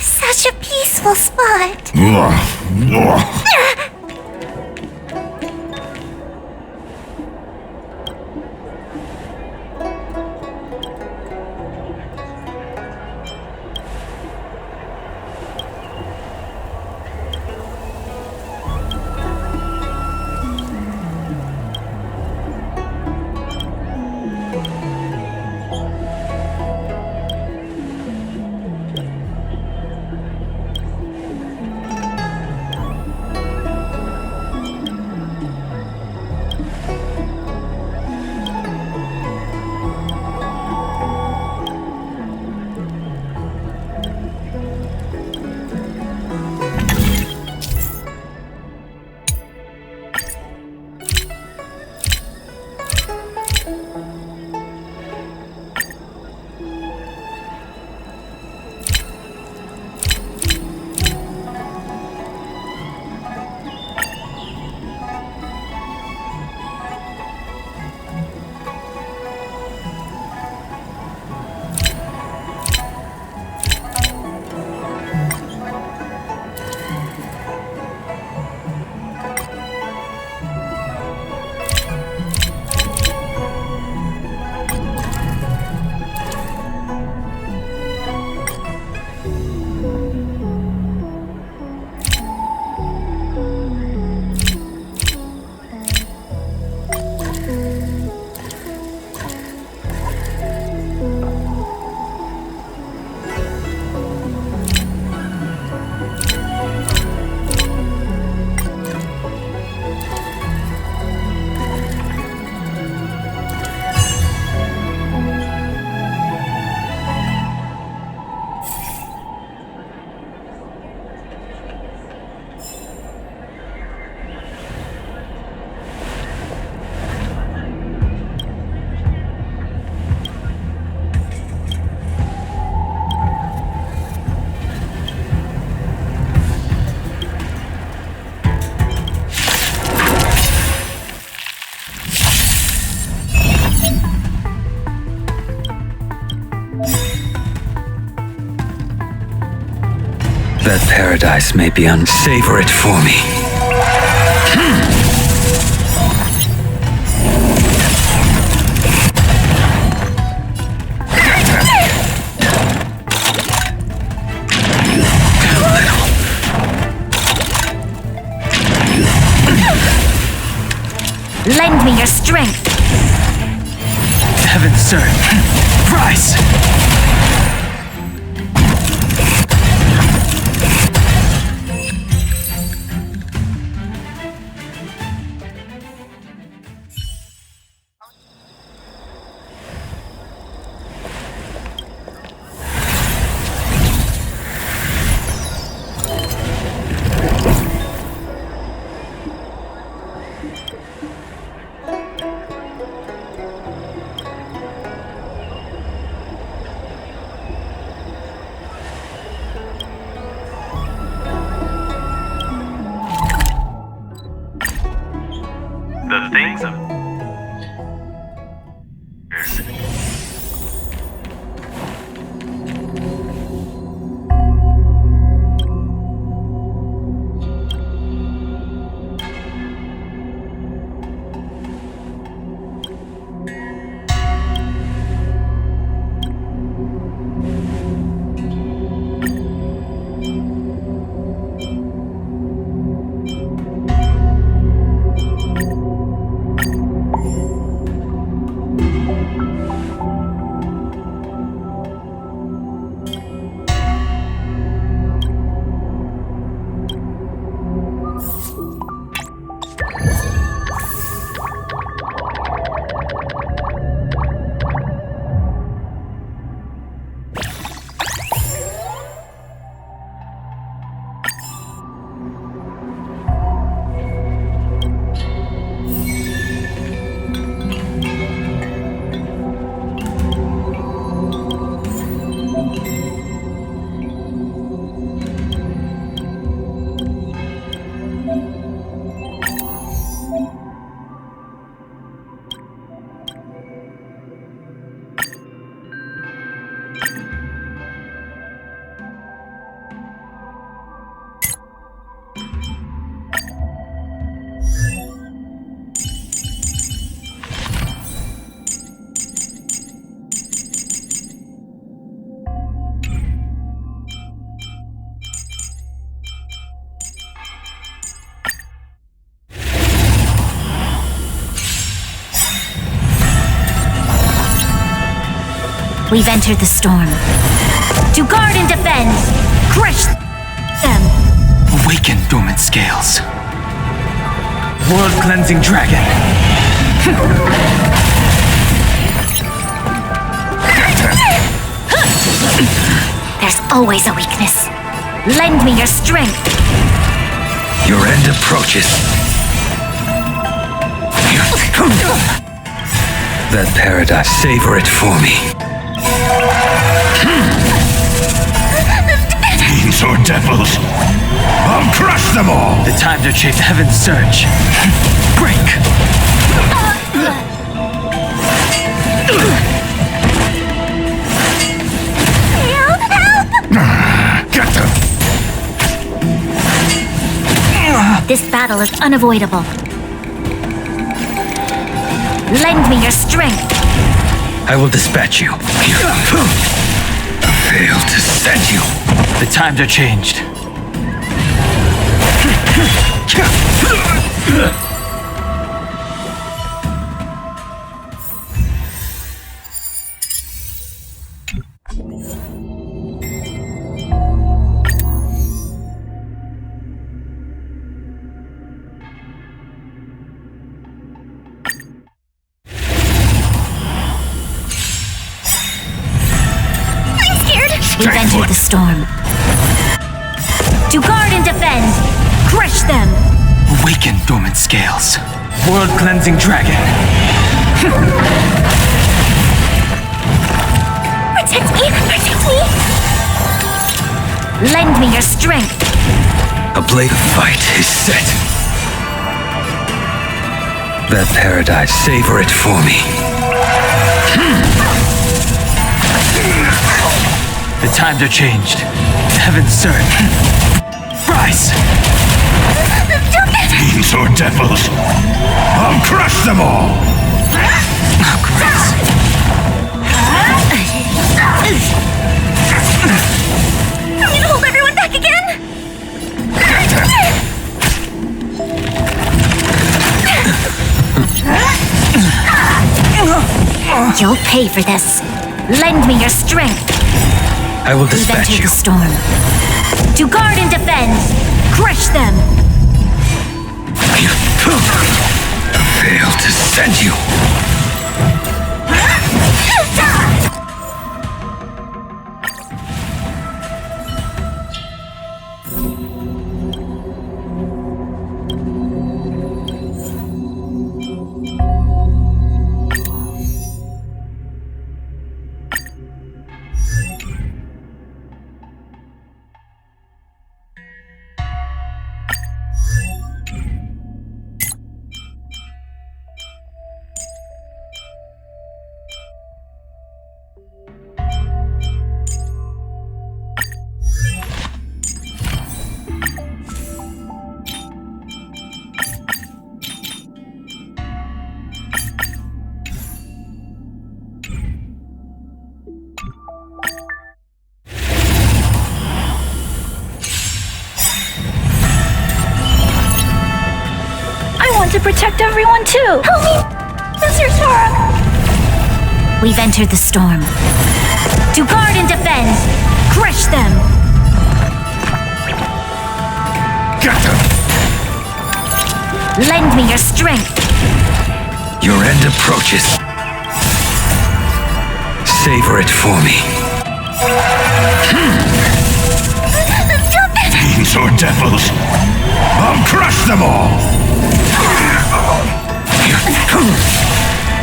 Such a peaceful spot. That paradise may be unsavor it for me. Lend me your strength. Heaven, sir. Rise! The things of... We've entered the storm. To guard and defend, crush them. Awaken dormant scales. World-cleansing dragon. There's always a weakness. Lend me your strength. Your end approaches. That paradise, savor it for me. Fiends or devils, I'll crush them all! The time to chase heaven's surge. Break! Get them! This battle is unavoidable. Lend me your strength. I will dispatch you. Fail to send you. The times are changed. We've entered the storm. To guard and defend, crush them. Awaken dormant scales. World-cleansing dragon. Protect me! Protect me! Lend me your strength. A blade of fight is set. That paradise, savor it for me. The times are changed. Heaven's surge. Rise! Fiends or devils, I'll crush them all! Oh, grace. I'm gonna hold everyone back again! You'll pay for this. Lend me your strength. I will dispatch We've entered you. the storm. To guard and defend, crush them. Fail to send you. want to protect everyone too. Help me, Mr. Sora. We've entered the storm. To guard and defend, crush them. Get them! Lend me your strength. Your end approaches. Savor it for me. Fiends or devils, I'll crush them all!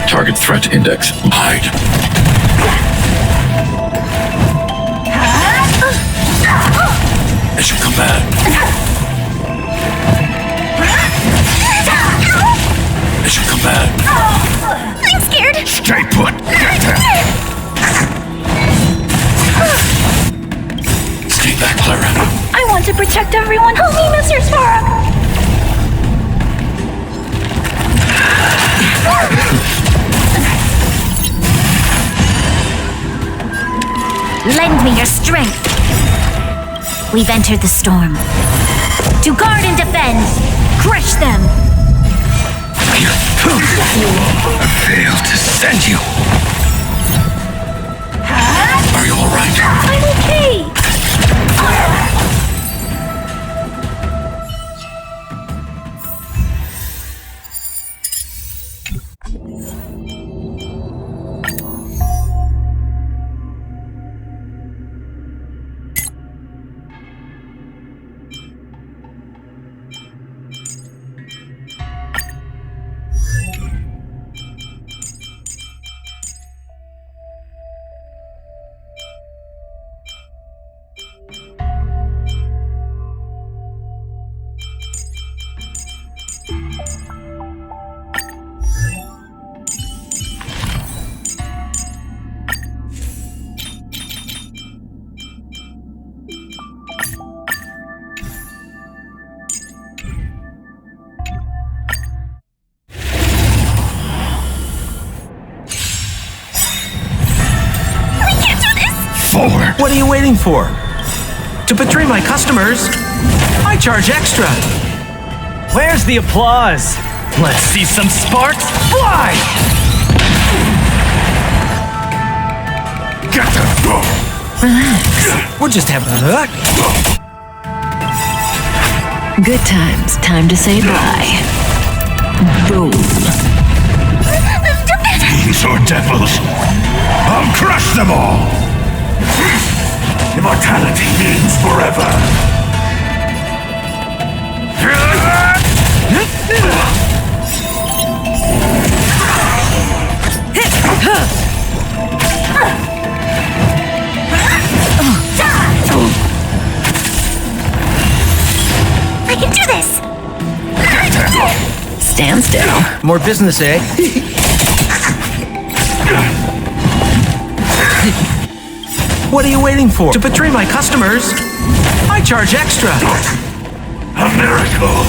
Target threat index. Hide. As you command. As you command. I'm scared. Stay put! Get them! Stay back, Clara. I want to protect everyone. Help me, Mr. Sora. Lend me your strength. We've entered the storm. To guard and defend, crush them. I failed to send you. Are you alright? I'm okay. Forward! What are you waiting for? To betray my customers, I charge extra. Where's the applause? Let's see some sparks fly! Get them! Relax. We're just having a... Good times. Time to say bye. Boom. Fiends or devils, I'll crush them all! Immortality means forever! I can do this. Stand still. More business, eh? What are you waiting for? To betray my customers, I charge extra. A miracle!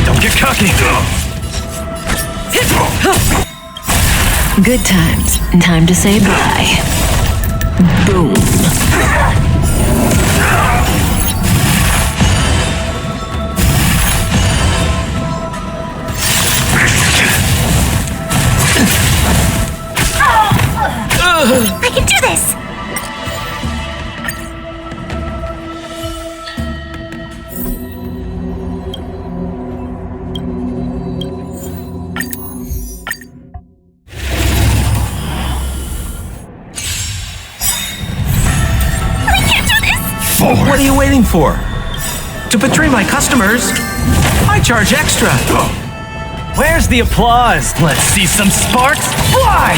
Don't get cocky. Good times. Time to say bye. Boom. I can do this. What are you waiting for? To betray my customers, I charge extra. Where's the applause? Let's see some sparks fly!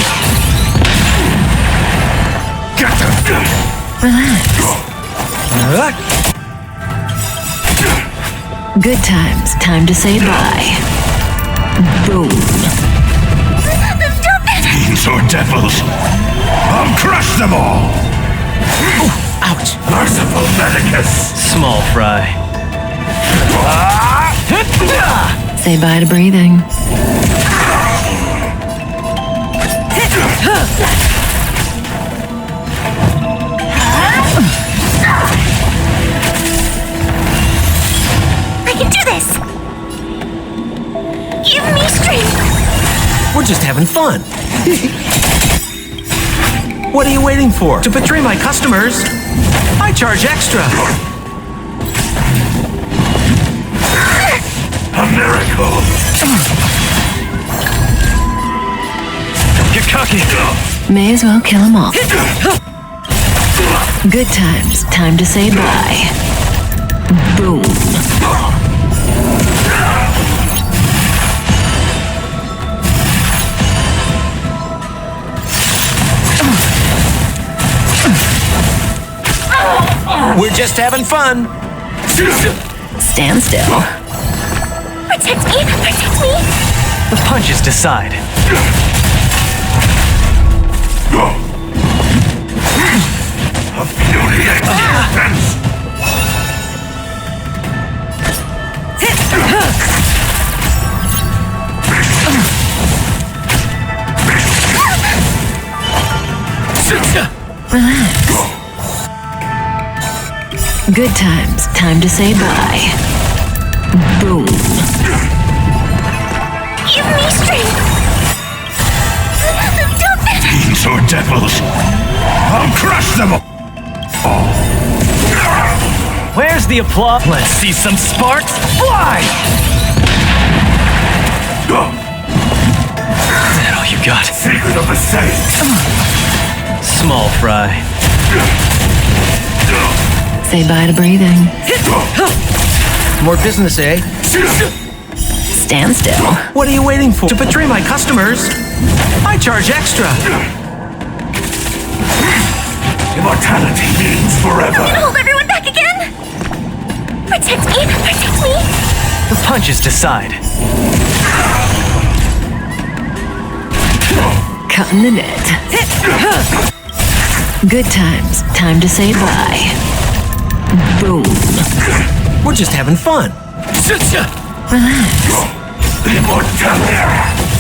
Get them! Relax. Good times. Time to say bye. Boom. Fiends or devils, I'll crush them all! Ouch! Merciful Medicus! Small fry. Say bye to breathing. I can do this. We're just having fun. What are you waiting for? To betray my customers, I charge extra. A miracle! Don't get cocky. May as well kill them all. Good times. Time to say bye. Boom. We're just having fun. Stand still. Protect me! Protect me! The punches decide. A beauty existence! Relax. Good times. Time to say bye. Boom. Give me strength! Fiends or devils, I'll crush them all! Where's the applause? Let's see some sparks fly! Is that all you got? Secret of the saints! Small fry. Say bye to breathing. More business, eh? Stand still. What are you waiting for? To betray my customers, I charge extra. Immortality means forever! Hold everyone back again! Protect me! Protect me! The punches decide. Cutting the net. Good times. Time to say bye. Boom. We're just having fun. Relax. Immortality!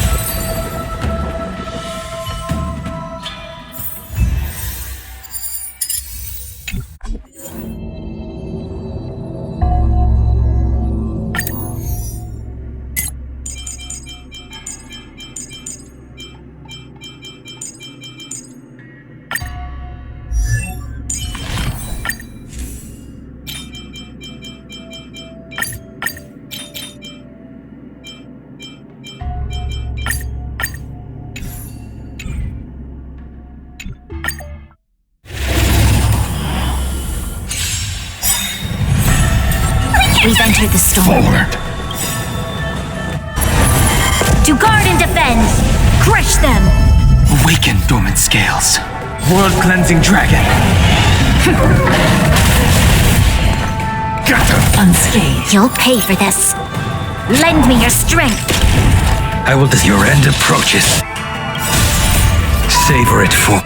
We've entered the storm. Forward! To guard and defend! Crush them! Awaken dormant scales. World-cleansing dragon. Get them! Unscathed. You'll pay for this. Lend me your strength. I will as your end approaches. Savor it for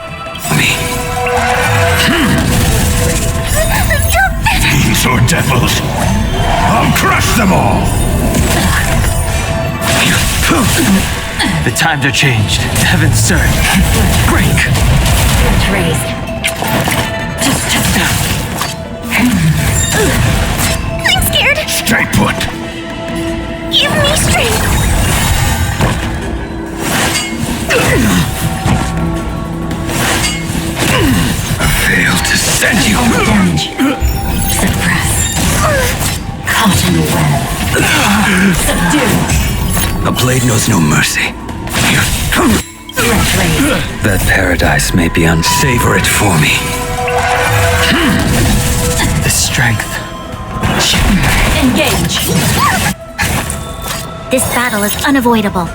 me. Fiends or devils, I'll crush them all! The times are changed. Heaven serve. Break! Raise. I'm scared. Stay put! Give me strength. Fail to send you. Damage. Suppress. Caught in the web. Subdue. A blade knows no mercy. That paradise may be savor it for me. The strength. Engage. This battle is unavoidable.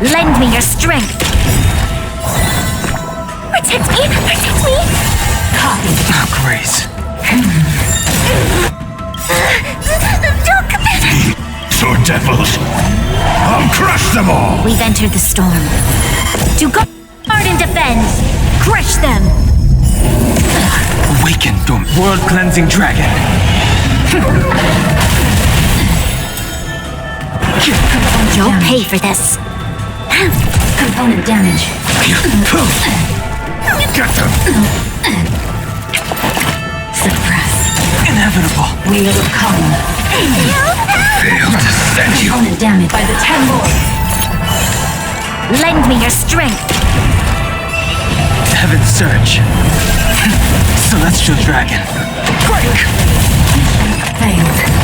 Lend me your strength. Protect me! Protect me! Copy. Grace. So devils, I'll crush them all! We've entered the storm. To guard and defend! Crush them! Awaken dormant. World-cleansing dragon. You'll pay for this. Component damage. Get them! Suppress. inevitable. Wheel of Common. Failed to send you. Opponent damaged by the 10 lords. Lend me your strength. Heaven's Surge. Celestial Dragon. Break! Failed.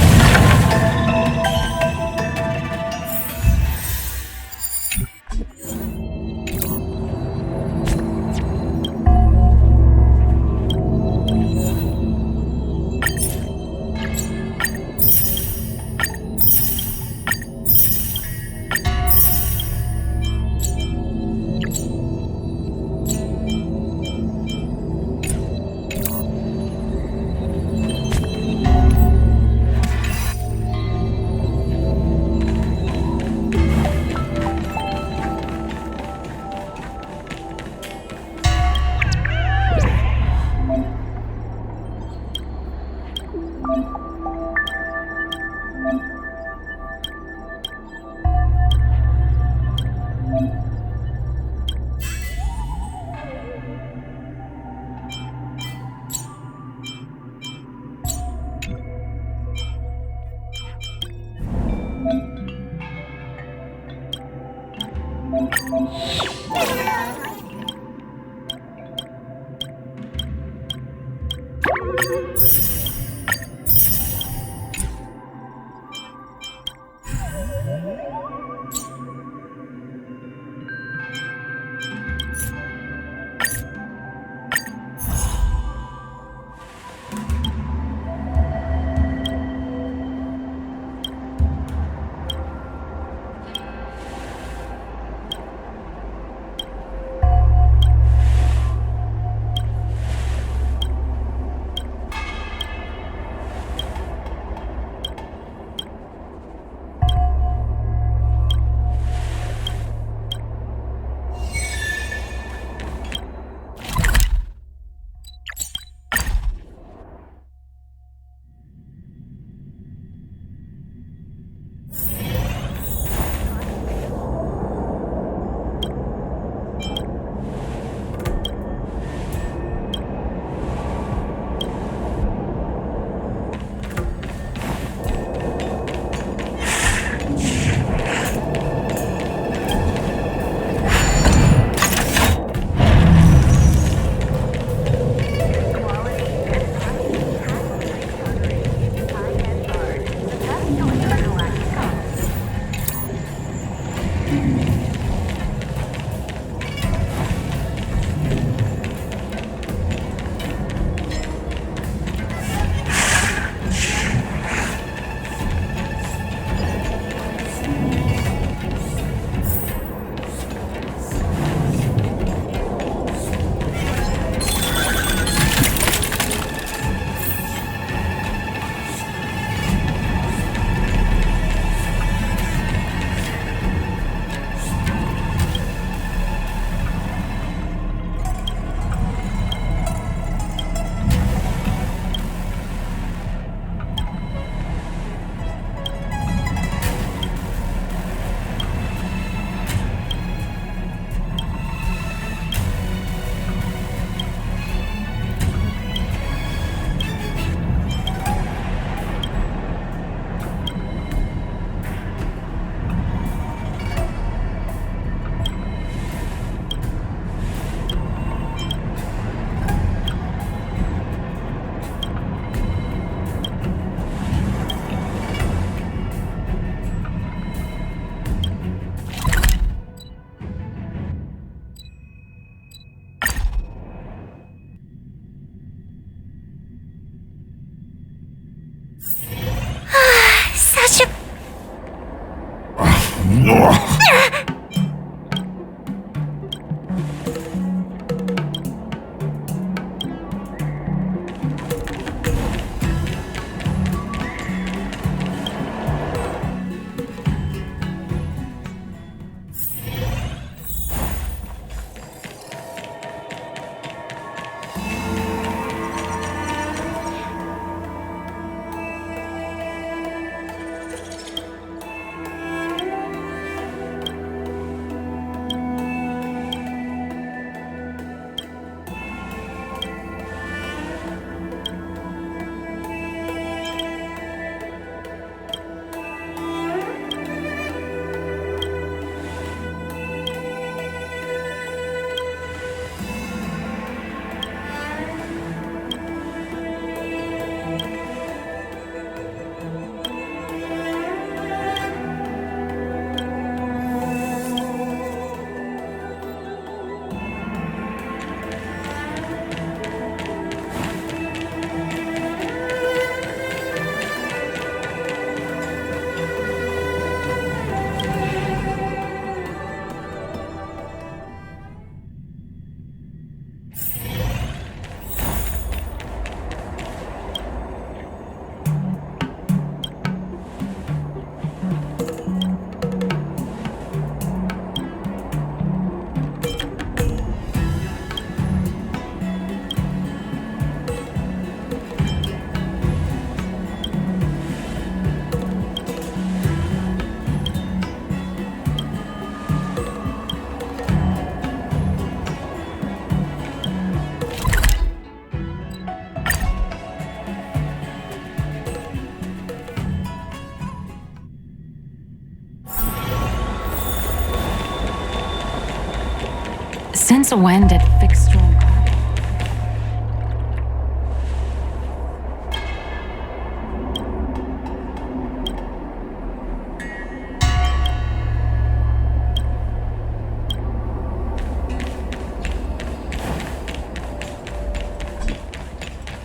Since when did fixed your...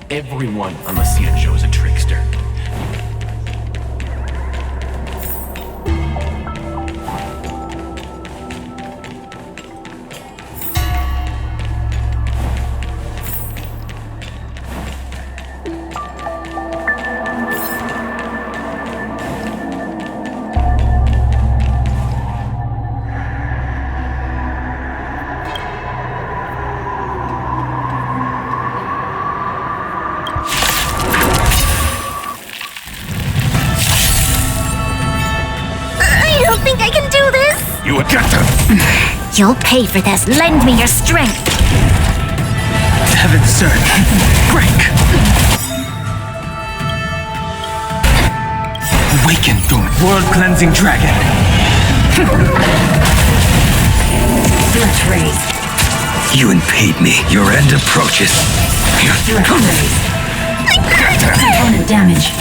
Everyone on the Xianzhou is a trickster. You would get them! You'll pay for this. Lend me your strength. Heaven's surge. Break! Awaken, world-cleansing dragon! Let's raise. You impede me. Your end approaches. Component damage.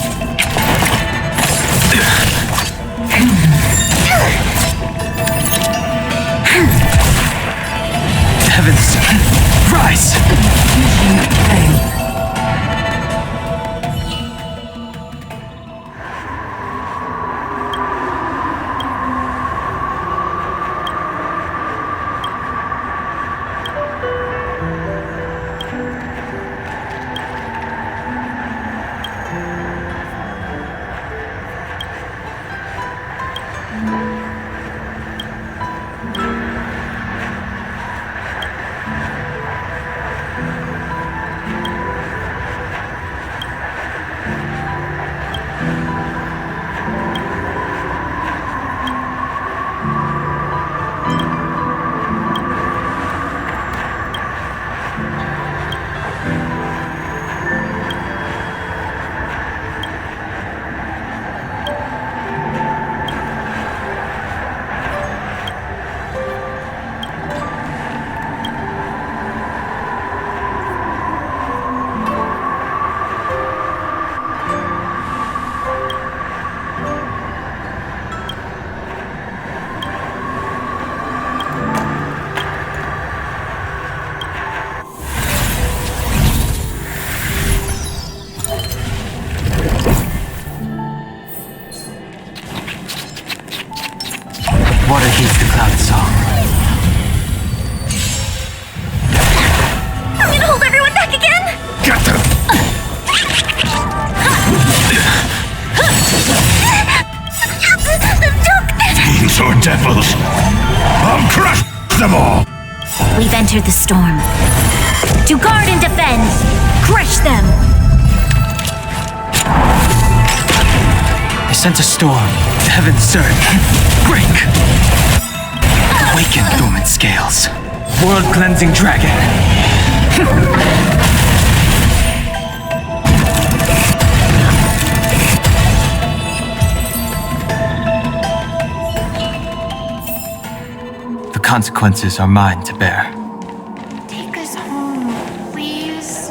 Heavens, rise! Water heats the cloud song. I'm gonna hold everyone back again. Get them! Fiends or devils! I'll crush them all! We've entered the storm. To guard and defend. Crush them. I sense a storm. Heaven's surge. Break! Awaken, dormant scales. World-cleansing dragon. The consequences are mine to bear. Take us home, please.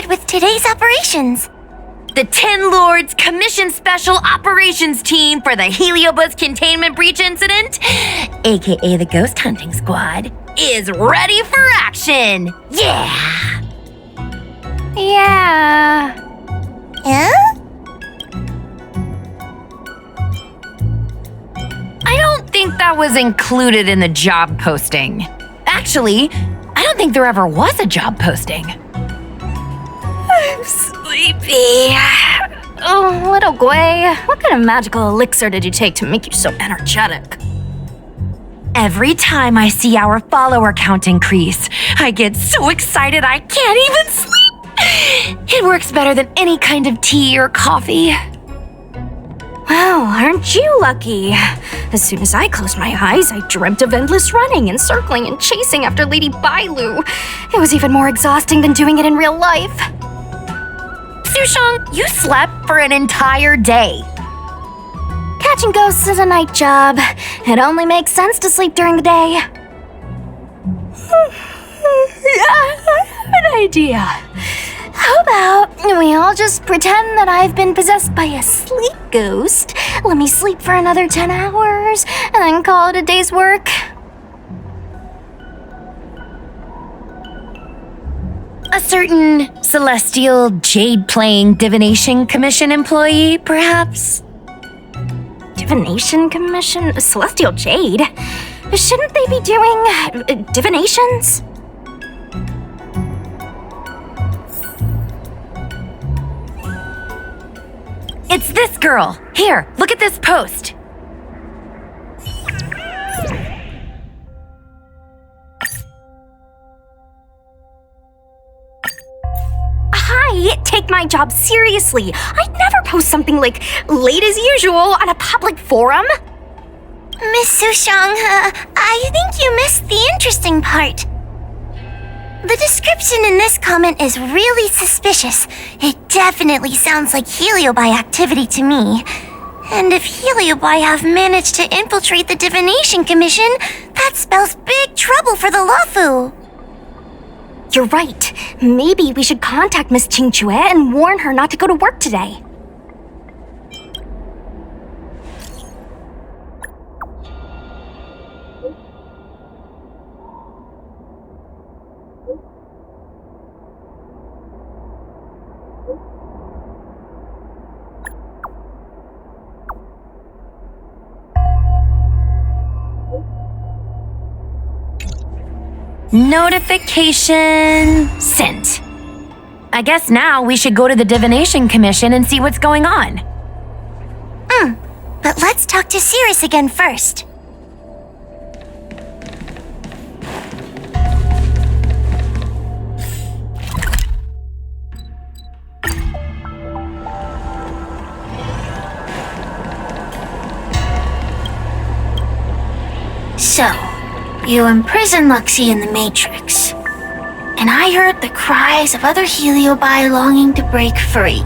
started with today's operations. The 10 Lords Commission Special Operations Team for the Heliobus Containment Breach Incident, aka the Ghost Hunting Squad, is ready for action! Yeah! Yeah. Huh? I don't think that was included in the job posting. Actually, I don't think there ever was a job posting. I'm sleepy. Oh, little Gwei, what kind of magical elixir did you take to make you so energetic? Every time I see our follower count increase, I get so excited I can't even sleep. It works better than any kind of tea or coffee. Wow, aren't you lucky? As soon as I closed my eyes, I dreamt of endless running and circling and chasing after Lady Bailu. It was even more exhausting than doing it in real life. Sushang, you slept for an entire day. Catching ghosts is a night job. It only makes sense to sleep during the day. I have an idea. How about we all just pretend that I've been possessed by a sleep ghost? Let me sleep for another 10 hours and then call it a day's work. A certain celestial jade-playing divination commission employee, perhaps? Divination commission? Celestial Jade? Shouldn't they be doing divinations? It's this girl. Here, look at this post. Hi, take my job seriously. I'd never post something like late as usual on a public forum. Miss Sushang, I think you missed the interesting part. The description in this comment is really suspicious. It definitely sounds like Heliobi activity to me. And if Heliobi have managed to infiltrate the Divination Commission, that spells big trouble for the Luofu. You're right. Maybe we should contact Miss Qingchue and warn her not to go to work today. Notification sent. I guess now we should go to the Divination Commission and see what's going on. But let's talk to Cirrus again first. So, you imprisoned Luxie in the Matrix, and I heard the cries of other Heliobi longing to break free.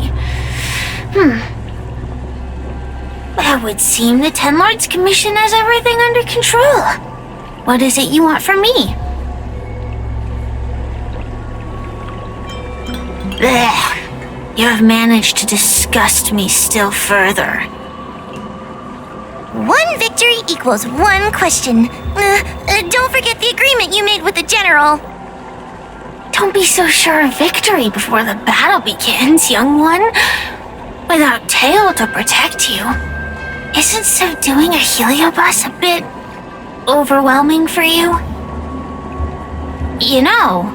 That would seem the Ten Lords Commission has everything under control. What is it you want from me? Blech. You have managed to disgust me still further. One victory equals one question. Don't forget the agreement you made with the General. Don't be so sure of victory before the battle begins, young one. Without Tail to protect you, isn't so doing a Heliobus a bit overwhelming for you? You know,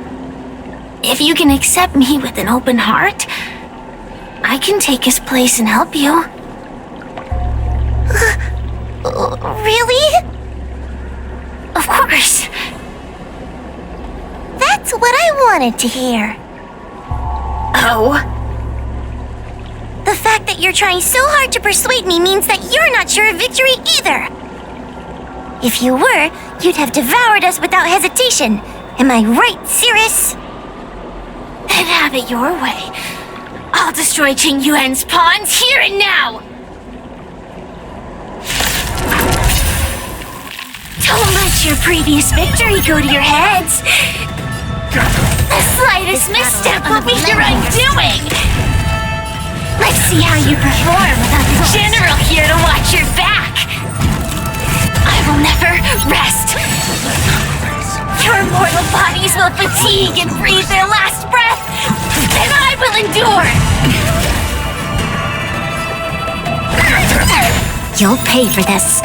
if you can accept me with an open heart, I can take his place and help you. Really? Of course. That's what I wanted to hear. Oh? The fact that you're trying so hard to persuade me means that you're not sure of victory either. If you were, you'd have devoured us without hesitation. Am I right, Cirrus? Then have it your way. I'll destroy Qing Yuan's pawns here and now! Don't let your previous victory go to your heads. The slightest misstep will be your undoing! Let's see how you perform without the general here to watch your back! I will never rest! Your mortal bodies will fatigue and breathe their last breath, and I will endure! You'll pay for this.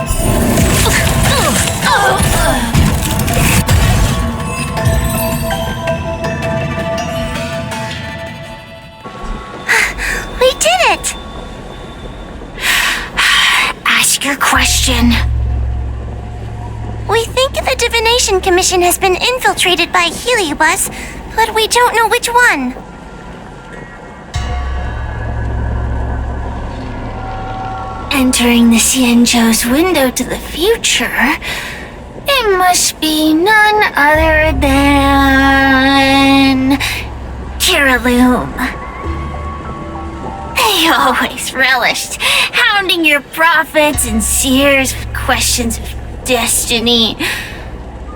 We did it! Ask your question. We think the Divination Commission has been infiltrated by Heliobus, but we don't know which one. Entering the Xianzhou's window to the future, it must be none other than Kiraloom. They always relished hounding your prophets and seers with questions of destiny,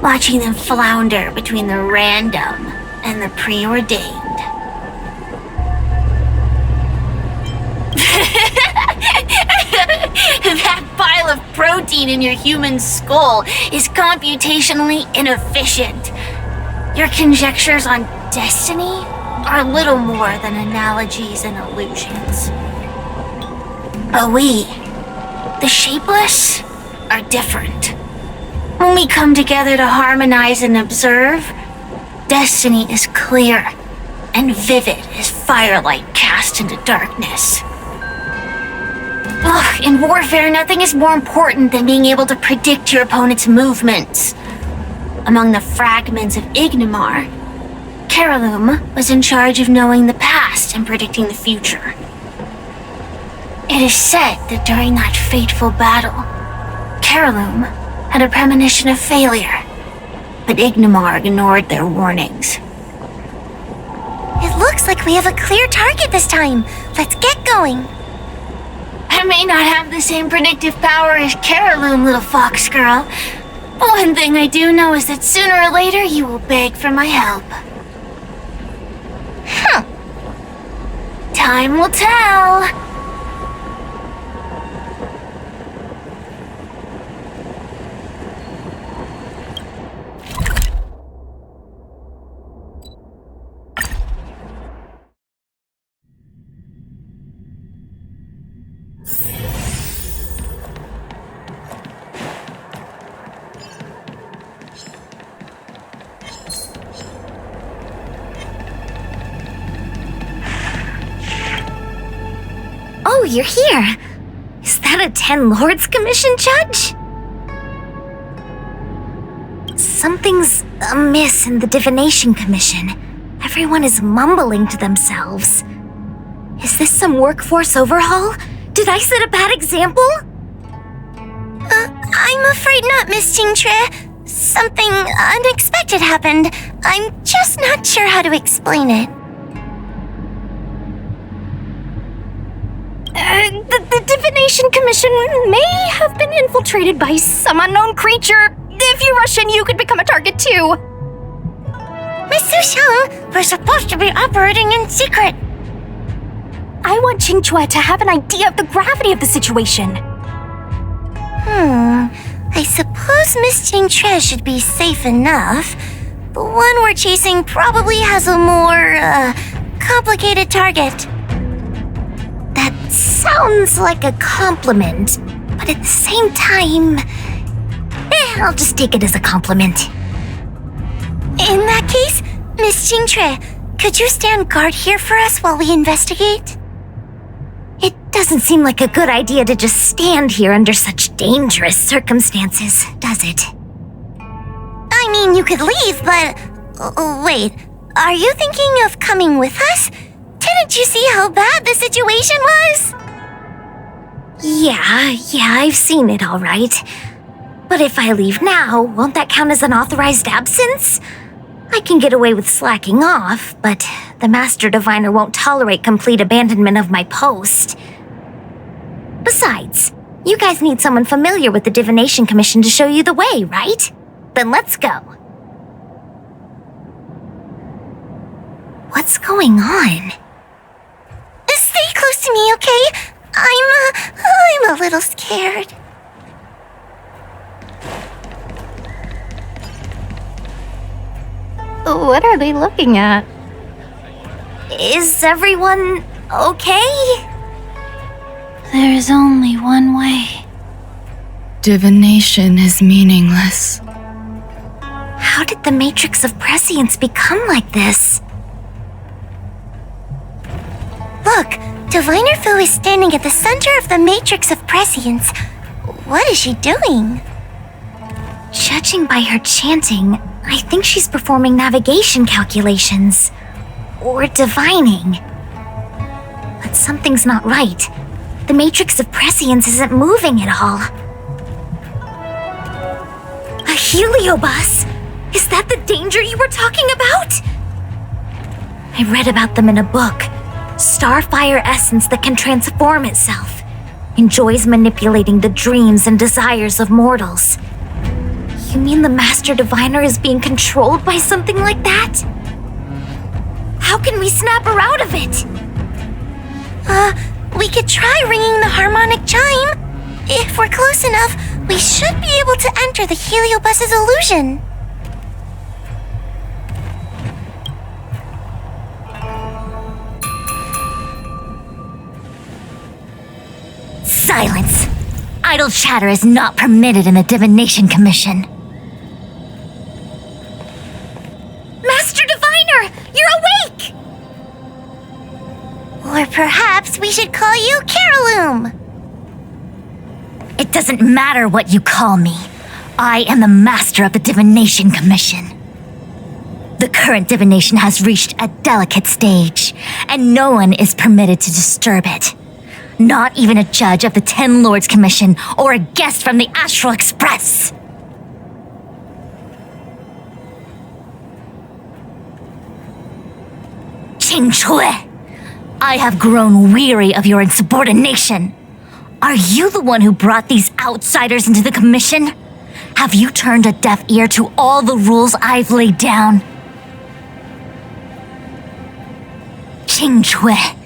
watching them flounder between the random and the preordained. That pile of protein in your human skull is computationally inefficient. Your conjectures on destiny are little more than analogies and illusions. But we, the shapeless, are different. When we come together to harmonize and observe, destiny is clear and vivid as firelight cast into darkness. Ugh, in warfare, nothing is more important than being able to predict your opponent's movements. Among the fragments of Ignimar, Kiraloom was in charge of knowing the past and predicting the future. It is said that during that fateful battle, Kiraloom had a premonition of failure, but Ignimar ignored their warnings. It looks like we have a clear target this time. Let's get going. I may not have the same predictive power as Kiraloom, little fox girl, but one thing I do know is that sooner or later you will beg for my help. Time will tell. Oh, you're here. Is that a 10 Lords Commission judge? Something's amiss in the Divination Commission. Everyone is mumbling to themselves. Is this some workforce overhaul? Did I set a bad example? I'm afraid not, Miss Qingtre. Something unexpected happened. I'm just not sure how to explain it. The Divination Commission may have been infiltrated by some unknown creature. If you rush in, you could become a target too. Miss Sushang, we're supposed to be operating in secret. I want Qingtre to have an idea of the gravity of the situation. I suppose Miss Qingtre should be safe enough. The one we're chasing probably has a more, complicated target. That sounds like a compliment, but at the same time, I'll just take it as a compliment. In that case, Miss Qingtre, could you stand guard here for us while we investigate? It doesn't seem like a good idea to just stand here under such dangerous circumstances, does it? I mean, you could leave, but... wait, are you thinking of coming with us? Didn't you see how bad the situation was? Yeah, I've seen it all right. But if I leave now, won't that count as an authorized absence? I can get away with slacking off, but the Master Diviner won't tolerate complete abandonment of my post. Besides, you guys need someone familiar with the Divination Commission to show you the way, right? Then let's go. What's going on? Stay close to me, okay? I'm a little scared. What are they looking at? Is everyone okay? There's only one way. Divination is meaningless. How did the Matrix of Prescience become like this? Look, Diviner Fu is standing at the center of the Matrix of Prescience. What is she doing? Judging by her chanting, I think she's performing navigation calculations. Or divining. But something's not right. The Matrix of Prescience isn't moving at all. A heliobus? Is that the danger you were talking about? I read about them in a book. Starfire essence that can transform itself. Enjoys manipulating the dreams and desires of mortals. You mean the Master Diviner is being controlled by something like that? How can we snap her out of it? We could try ringing the harmonic chime. If we're close enough, we should be able to enter the heliobus's illusion. Silence! Idle chatter is not permitted in the Divination Commission. Master Diviner! You're awake! Or perhaps we should call you Caroloom. It doesn't matter what you call me. I am the master of the Divination Commission. The current divination has reached a delicate stage, and no one is permitted to disturb it. Not even a judge of the 10 Lords Commission or a guest from the Astral Express. Qing Chui, I have grown weary of your insubordination. Are you the one who brought these outsiders into the commission? Have you turned a deaf ear to all the rules I've laid down? Qing Chui,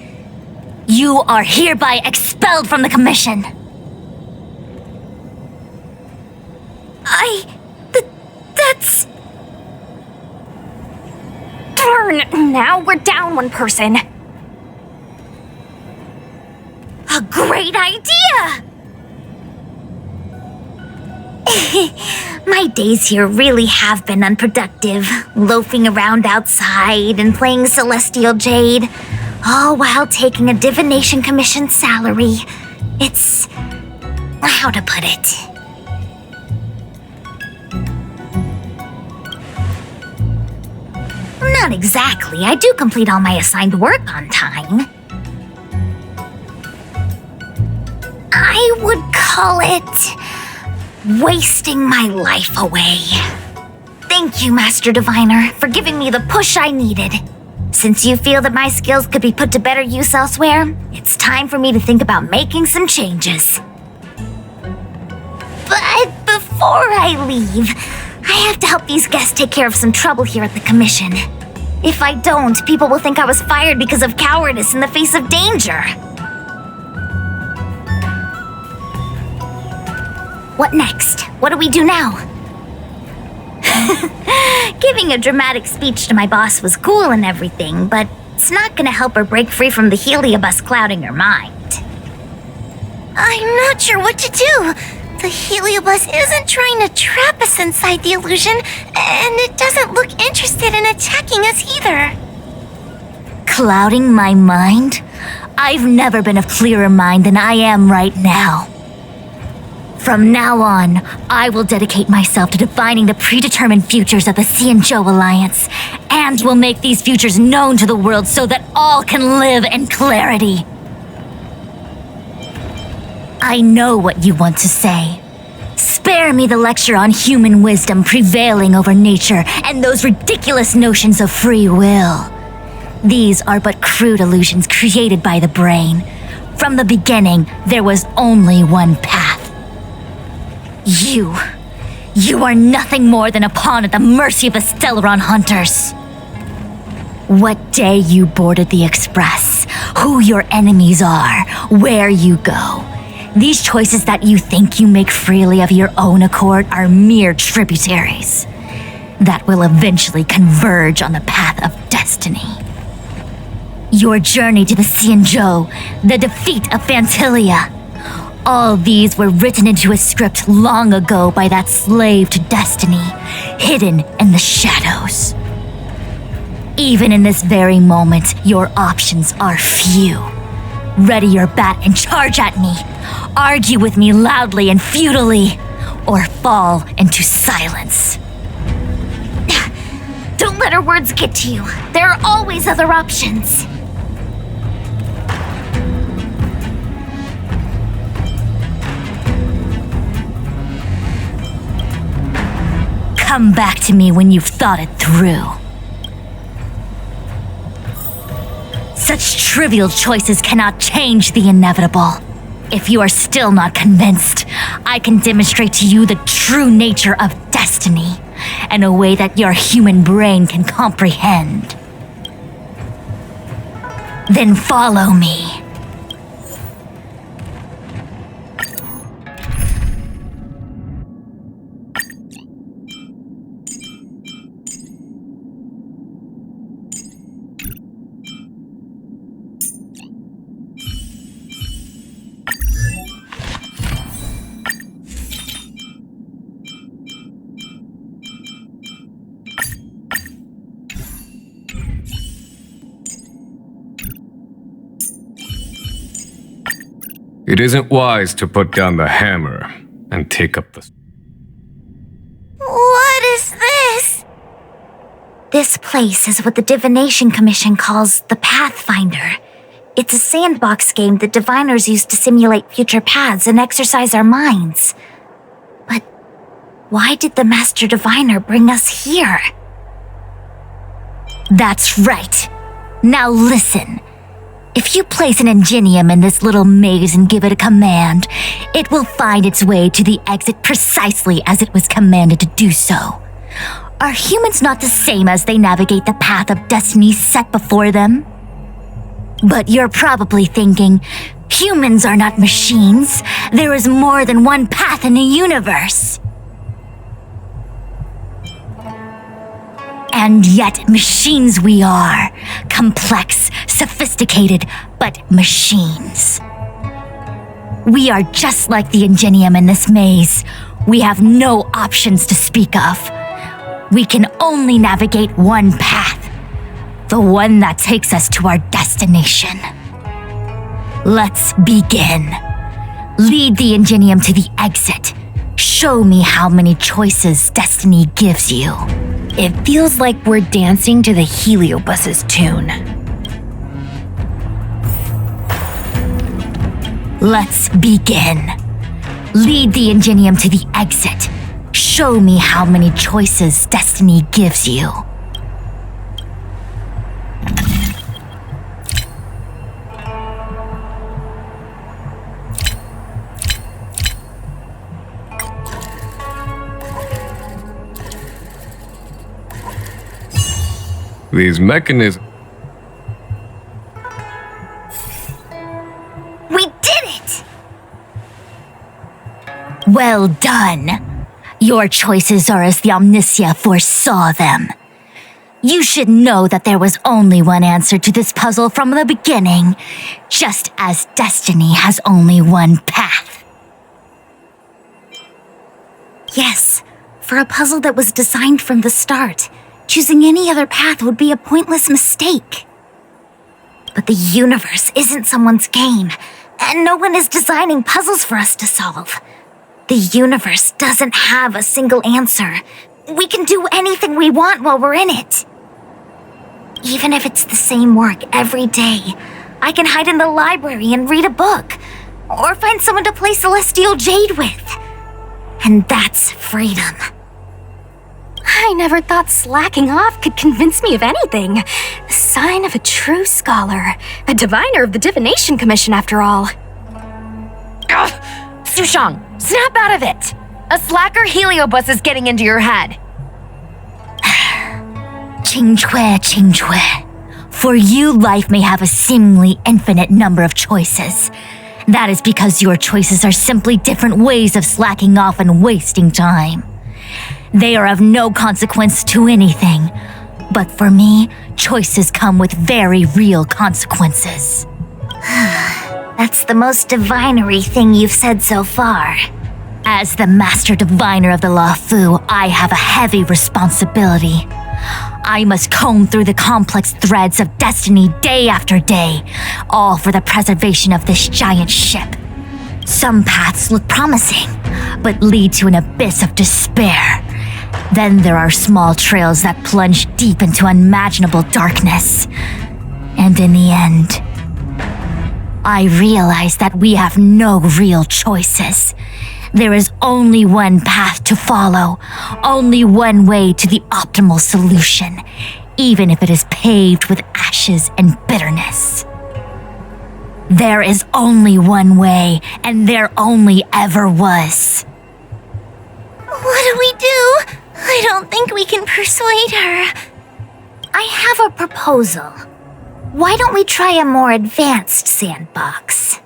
you are hereby expelled from the commission. That's... Darn, now we're down one person. A great idea! My days here really have been unproductive, loafing around outside and playing Celestial Jade, all while taking a Divination Commission salary. It's... how to put it? Not exactly. I do complete all my assigned work on time. I would call it... wasting my life away. Thank you, Master Diviner, for giving me the push I needed. Since you feel that my skills could be put to better use elsewhere, it's time for me to think about making some changes. But before I leave, I have to help these guests take care of some trouble here at the commission. If I don't, people will think I was fired because of cowardice in the face of danger. What next? What do we do now? Giving a dramatic speech to my boss was cool and everything, but it's not gonna help her break free from the heliobus clouding her mind. I'm not sure what to do. The heliobus isn't trying to trap us inside the illusion, and it doesn't look interested in attacking us either. Clouding my mind? I've never been of clearer mind than I am right now. From now on, I will dedicate myself to defining the predetermined futures of the Xianzhou Alliance, and will make these futures known to the world so that all can live in clarity. I know what you want to say. Spare me the lecture on human wisdom prevailing over nature and those ridiculous notions of free will. These are but crude illusions created by the brain. From the beginning, there was only one path. You are nothing more than a pawn at the mercy of the Stellaron hunters. What day you boarded the express, who your enemies are, where you go. These choices that you think you make freely of your own accord are mere tributaries that will eventually converge on the path of destiny. Your journey to the Xianzhou, the defeat of Phantilia, all these were written into a script long ago by that slave to destiny, hidden in the shadows. Even in this very moment, your options are few. Ready your bat and charge at me. Argue with me loudly and futilely, or fall into silence. Don't let her words get to you. There are always other options. Come back to me when you've thought it through. Such trivial choices cannot change the inevitable. If you are still not convinced, I can demonstrate to you the true nature of destiny in a way that your human brain can comprehend. Then follow me. It isn't wise to put down the hammer and take up the... What is this? This place is what the Divination Commission calls the Pathfinder. It's a sandbox game that diviners use to simulate future paths and exercise our minds. But why did the Master Diviner bring us here? That's right. Now listen. If you place an ingenium in this little maze and give it a command, it will find its way to the exit precisely as it was commanded to do so. Are humans not the same as they navigate the path of destiny set before them? But you're probably thinking, humans are not machines. There is more than one path in the universe. And yet, machines we are. Complex, sophisticated, but machines. We are just like the ingenium in this maze. We have no options to speak of. We can only navigate one path. The one that takes us to our destination. Let's begin. Lead the ingenium to the exit. Show me how many choices destiny gives you. It feels like we're dancing to the Heliobus's tune. Let's begin. Lead the ingenium to the exit. Show me how many choices destiny gives you. These mechanisms... We did it! Well done. Your choices are as the Omniscia foresaw them. You should know that there was only one answer to this puzzle from the beginning, just as destiny has only one path. Yes, for a puzzle that was designed from the start, choosing any other path would be a pointless mistake. But the universe isn't someone's game, and no one is designing puzzles for us to solve. The universe doesn't have a single answer. We can do anything we want while we're in it. Even if it's the same work every day, I can hide in the library and read a book, or find someone to play Celestial Jade with. And that's freedom. I never thought slacking off could convince me of anything. The sign of a true scholar. A diviner of the Divination Commission, after all. Ugh! Sushang, snap out of it! A slacker Heliobus is getting into your head. Qingcue. For you, life may have a seemingly infinite number of choices. That is because your choices are simply different ways of slacking off and wasting time. They are of no consequence to anything. But for me, choices come with very real consequences. That's the most divinery thing you've said so far. As the Master Diviner of the Lafu, I have a heavy responsibility. I must comb through the complex threads of destiny day after day, all for the preservation of this giant ship. Some paths look promising, but lead to an abyss of despair. Then there are small trails that plunge deep into unimaginable darkness. And in the end, I realize that we have no real choices. There is only one path to follow, only one way to the optimal solution, even if it is paved with ashes and bitterness. There is only one way, and there only ever was. What do we do? I don't think we can persuade her. I have a proposal. Why don't we try a more advanced sandbox?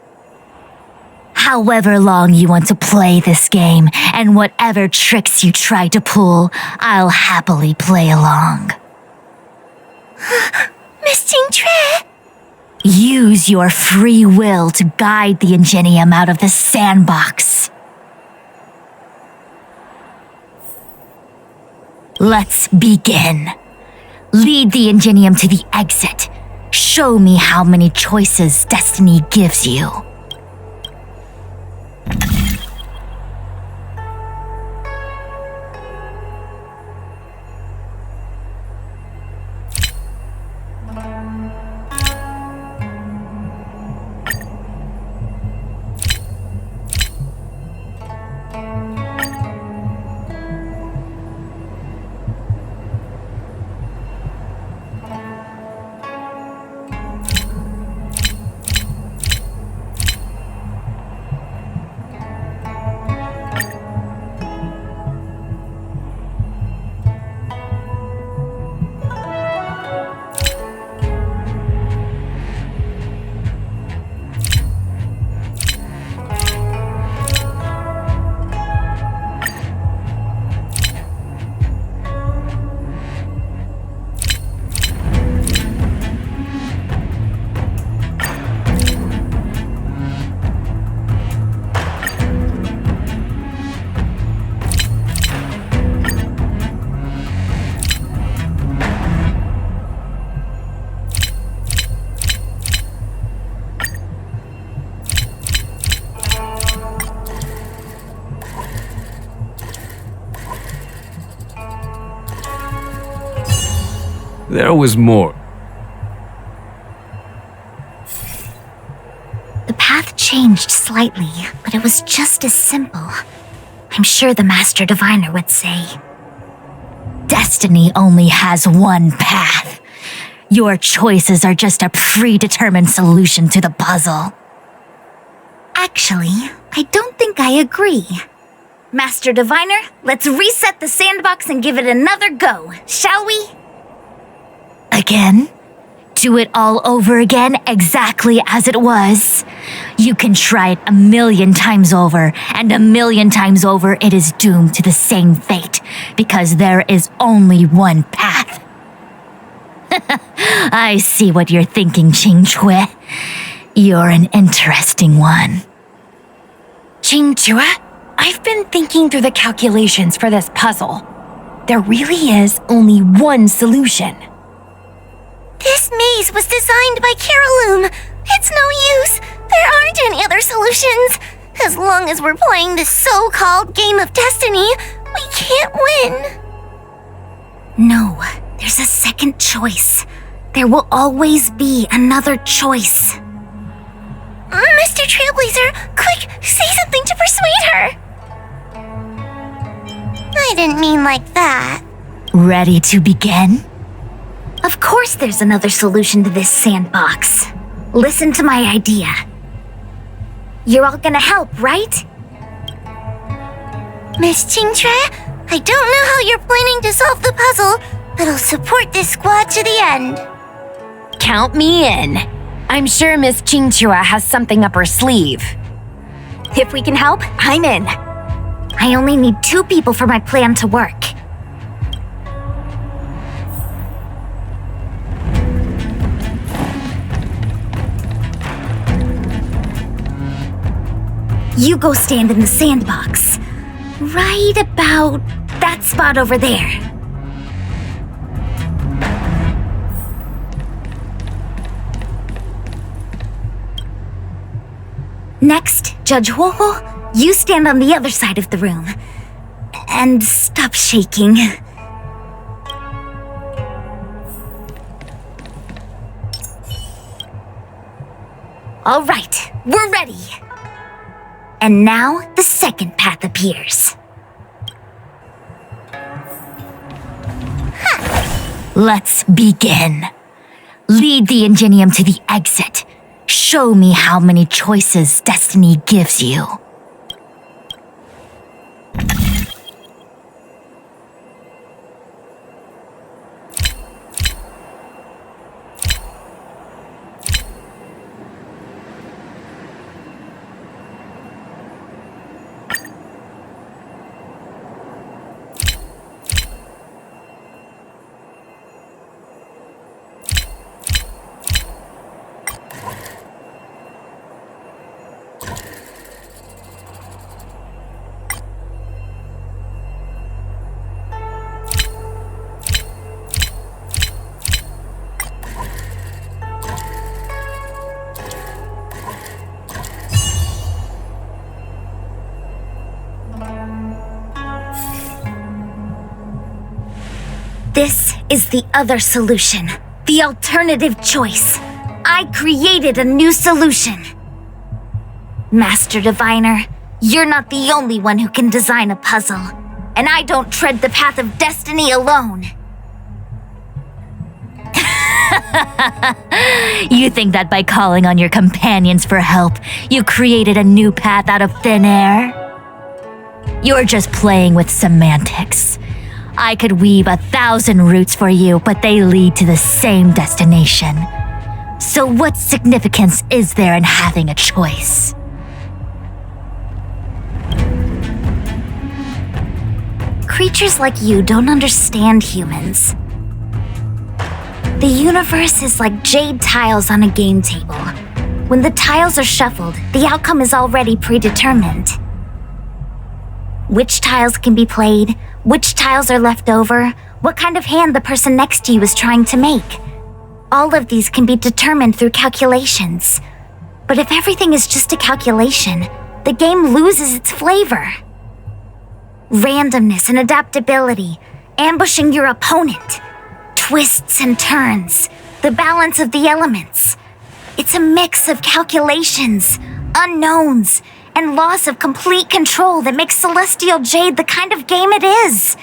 However long you want to play this game, and whatever tricks you try to pull, I'll happily play along. Miss Jingtre? Use your free will to guide the Ingenium out of the sandbox. Let's begin. Lead the Ingenium to the exit. Show me how many choices destiny gives you. There was more. The path changed slightly, but it was just as simple. I'm sure the Master Diviner would say. Destiny only has one path. Your choices are just a predetermined solution to the puzzle. Actually, I don't think I agree. Master Diviner, let's reset the sandbox and give it another go, shall we? Again? Do it all over again exactly as it was. You can try it 1,000,000 times over, and 1,000,000 times over it is doomed to the same fate, because there is only one path. I see what you're thinking, Qingque. You're an interesting one. Qingque, I've been thinking through the calculations for this puzzle. There really is only one solution. This maze was designed by Caroloom. It's no use. There aren't any other solutions. As long as we're playing this so-called game of destiny, we can't win. No, there's a second choice. There will always be another choice. Mr. Trailblazer, quick, say something to persuade her. I didn't mean like that. Ready to begin? Of course there's another solution to this sandbox. Listen to my idea. You're all gonna help, right? Miss Qingtre, I don't know how you're planning to solve the puzzle, but I'll support this squad to the end. Count me in. I'm sure Miss Qingchua has something up her sleeve. If we can help, I'm in. I only need 2 people for my plan to work. You go stand in the sandbox. Right about that spot over there. Next, Judge Huohuo, you stand on the other side of the room. And stop shaking. All right, we're ready. And now the second path appears. Let's begin. Lead the Ingenium to the exit. Show me how many choices destiny gives you. This is the other solution, the alternative choice. I created a new solution. Master Diviner, you're not the only one who can design a puzzle, and I don't tread the path of destiny alone. You think that by calling on your companions for help, you created a new path out of thin air? You're just playing with semantics. I could weave 1,000 routes for you, but they lead to the same destination. So what significance is there in having a choice? Creatures like you don't understand humans. The universe is like jade tiles on a game table. When the tiles are shuffled, the outcome is already predetermined. Which tiles can be played, which tiles are left over, what kind of hand the person next to you is trying to make. All of these can be determined through calculations. But if everything is just a calculation, the game loses its flavor. Randomness and adaptability, ambushing your opponent, twists and turns, the balance of the elements. It's a mix of calculations, unknowns, and loss of complete control that makes Celestial Jade the kind of game it is.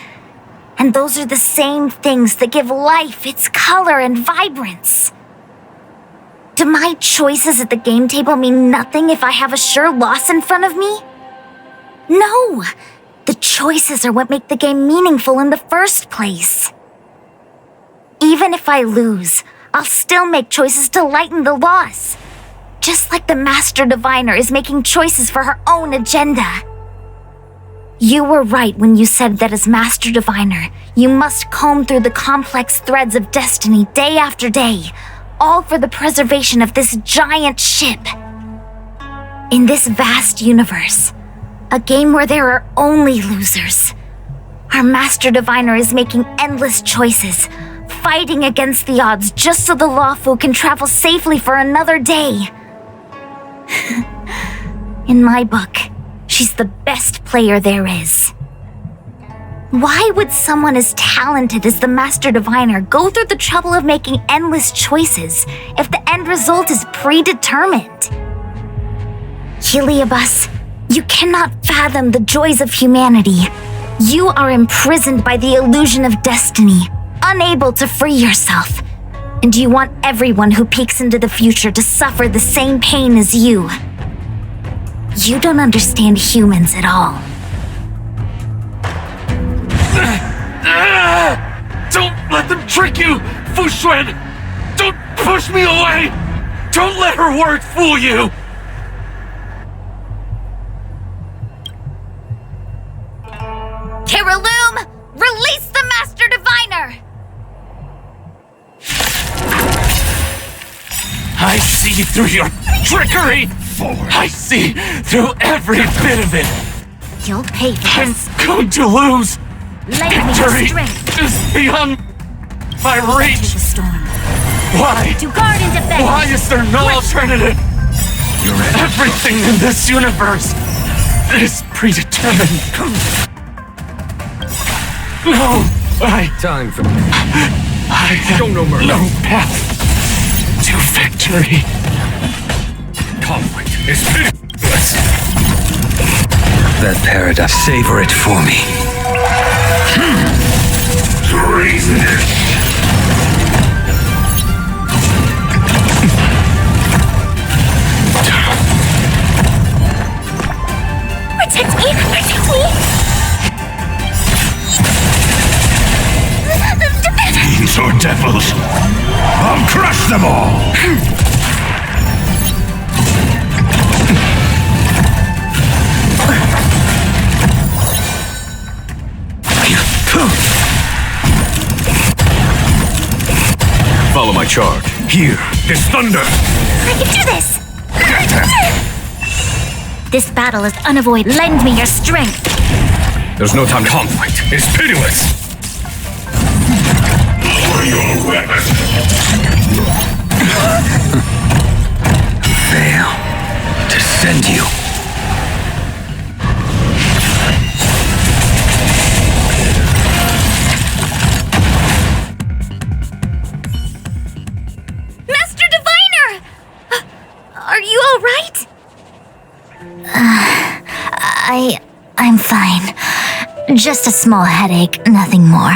And those are the same things that give life its color and vibrance. Do my choices at the game table mean nothing if I have a sure loss in front of me? No! The choices are what make the game meaningful in the first place. Even if I lose, I'll still make choices to lighten the loss. Just like the Master Diviner is making choices for her own agenda. You were right when you said that as Master Diviner, you must comb through the complex threads of destiny day after day, all for the preservation of this giant ship. In this vast universe, a game where there are only losers, our Master Diviner is making endless choices, fighting against the odds just so the Lawfu can travel safely for another day. In my book, she's the best player there is. Why would someone as talented as the Master Diviner go through the trouble of making endless choices if the end result is predetermined? Heliobus, you cannot fathom the joys of humanity. You are imprisoned by the illusion of destiny, unable to free yourself. And you want everyone who peeks into the future to suffer the same pain as you. You don't understand humans at all. Don't let them trick you, Fu Xuan! Don't push me away! Don't let her words fool you! Kiraloom, release the Master Diviner! I see through your trickery! I see through every bit of it! You'll pay for I'm this. going to lose! Lend me your Victory strength. is beyond my reach! The storm. Why? To guard and defend. Why is there no alternative? Everything in this universe is predetermined. No, Time for I have Show no mercy. no path to victory. conflict is pitiless. That paradise, savor it for me. Treasonous. Protect me! Protect me! Fiends or devils, I'll crush them all! Follow my charge. Here is thunder. I can do this! This battle is unavoidable. Lend me your strength. There's no time. Conflict is pitiless. Lower your weapon! Fail to send you. Master Diviner! Are you all right? I'm fine. Just a small headache, nothing more.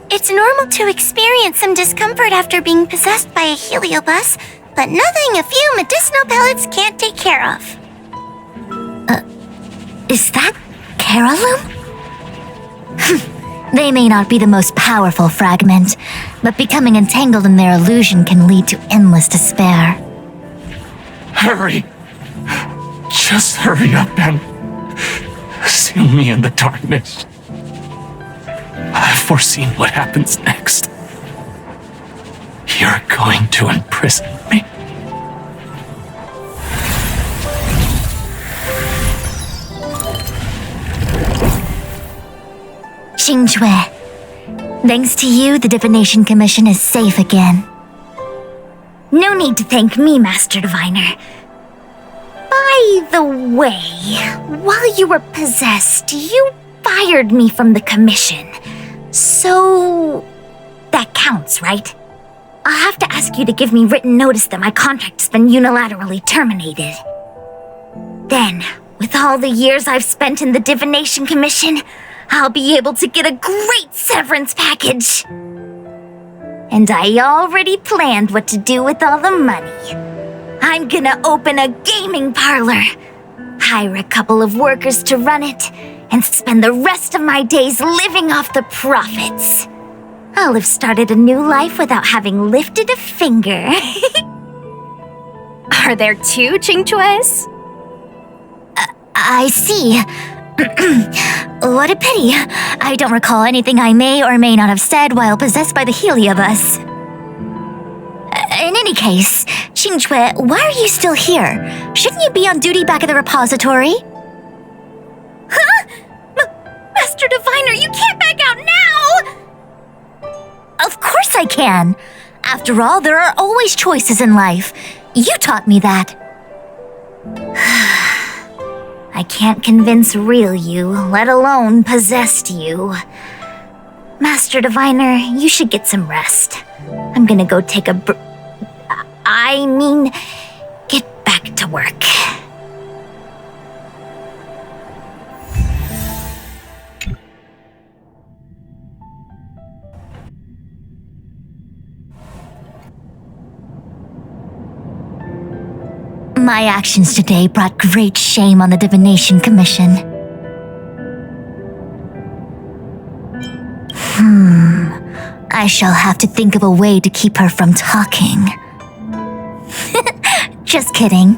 It's normal to experience some discomfort after being possessed by a heliobus, but nothing a few medicinal pellets can't take care of. Is that Kiraloom? They may not be the most powerful fragment, but becoming entangled in their illusion can lead to endless despair. Hurry! Just hurry up and seal me in the darkness. I've foreseen what happens next. You're going to imprison me. Qingque, thanks to you, the Divination Commission is safe again. No need to thank me, Master Diviner. By the way, while you were possessed, you fired me from the commission. So that counts, right? I'll have to ask you to give me written notice that my contract has been unilaterally terminated. Then, with all the years I've spent in the Divination Commission, I'll be able to get a great severance package. And I already planned what to do with all the money. I'm gonna open a gaming parlor, hire a couple of workers to run it, and spend the rest of my days living off the profits. I'll have started a new life without having lifted a finger. Are there two Qingques? I see. What a pity. I don't recall anything I may or may not have said while possessed by the Heliobus. In any case, Qingque, why are you still here? Shouldn't you be on duty back at the repository? Huh? Master Diviner, you can't back out now! Of course I can. After all, there are always choices in life. You taught me that. I can't convince real you, let alone possessed you. Master Diviner, you should get some rest. I'm gonna go take a get back to work. My actions today brought great shame on the Divination Commission. I shall have to think of a way to keep her from talking. Just kidding.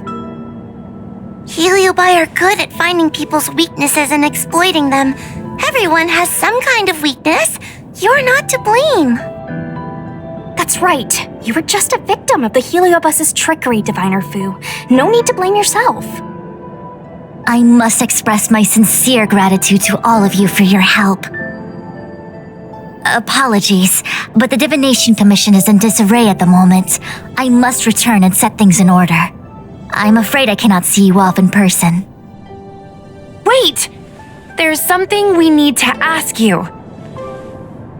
Heliobi are good at finding people's weaknesses and exploiting them. Everyone has some kind of weakness. You're not to blame. That's right. You were just a victim of the Heliobus's trickery, Diviner Fu. No need to blame yourself. I must express my sincere gratitude to all of you for your help. Apologies, but the Divination Commission is in disarray at the moment. I must return and set things in order. I'm afraid I cannot see you off in person. Wait! There's something we need to ask you.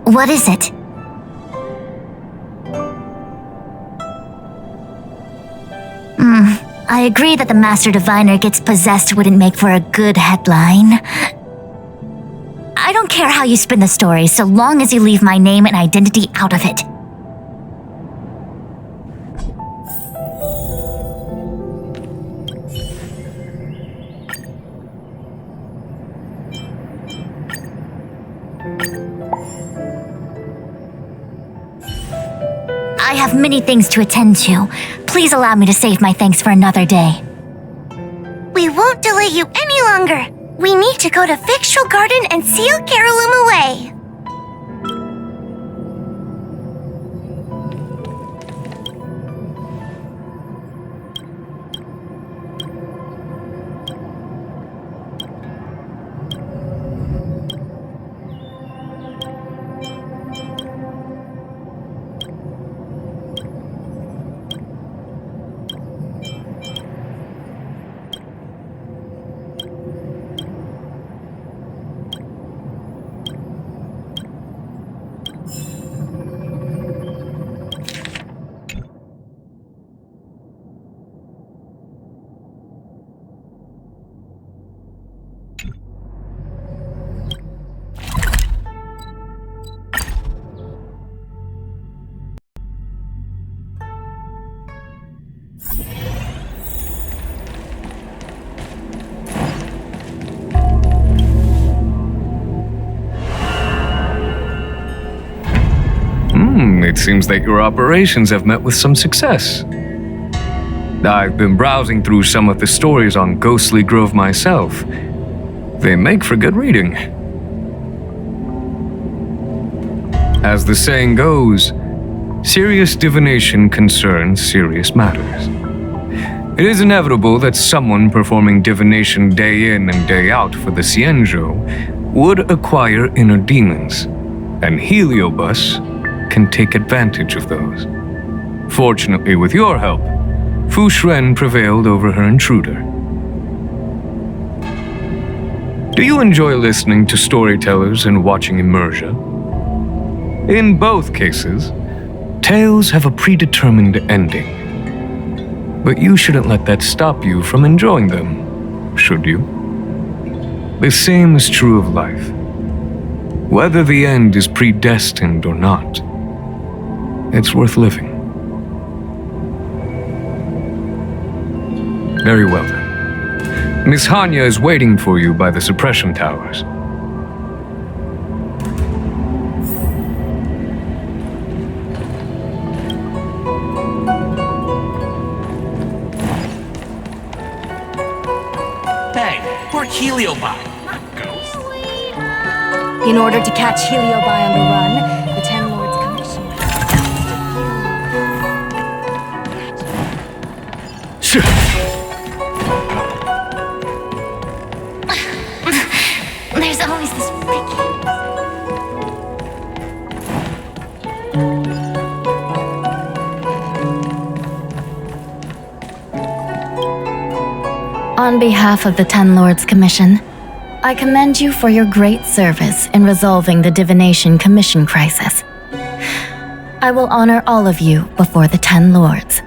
What is it? I agree that the Master Diviner gets possessed wouldn't make for a good headline. I don't care how you spin the story, so long as you leave my name and identity out of it. I have many things to attend to. Please allow me to save my thanks for another day. We won't delay you any longer. We need to go to Victual Garden and seal Carolum away. It seems that your operations have met with some success. I've been browsing through some of the stories on Ghostly Grove myself. They make for good reading. As the saying goes, serious divination concerns serious matters. It is inevitable that someone performing divination day in and day out for the Xianzhou would acquire inner demons, and Heliobus can take advantage of those. Fortunately, with your help, Fu Shren prevailed over her intruder. Do you enjoy listening to storytellers and watching immersion? In both cases, tales have a predetermined ending. But you shouldn't let that stop you from enjoying them, should you? The same is true of life. Whether the end is predestined or not, it's worth living. Very well then. Miss Hanya is waiting for you by the suppression towers. Hey, we're Heliobi. In order to catch Heliobi on the run, the Ten Lords Commission. There's always this On behalf of the Ten Lords Commission, I commend you for your great service in resolving the Divination Commission crisis. I will honor all of you before the Ten Lords.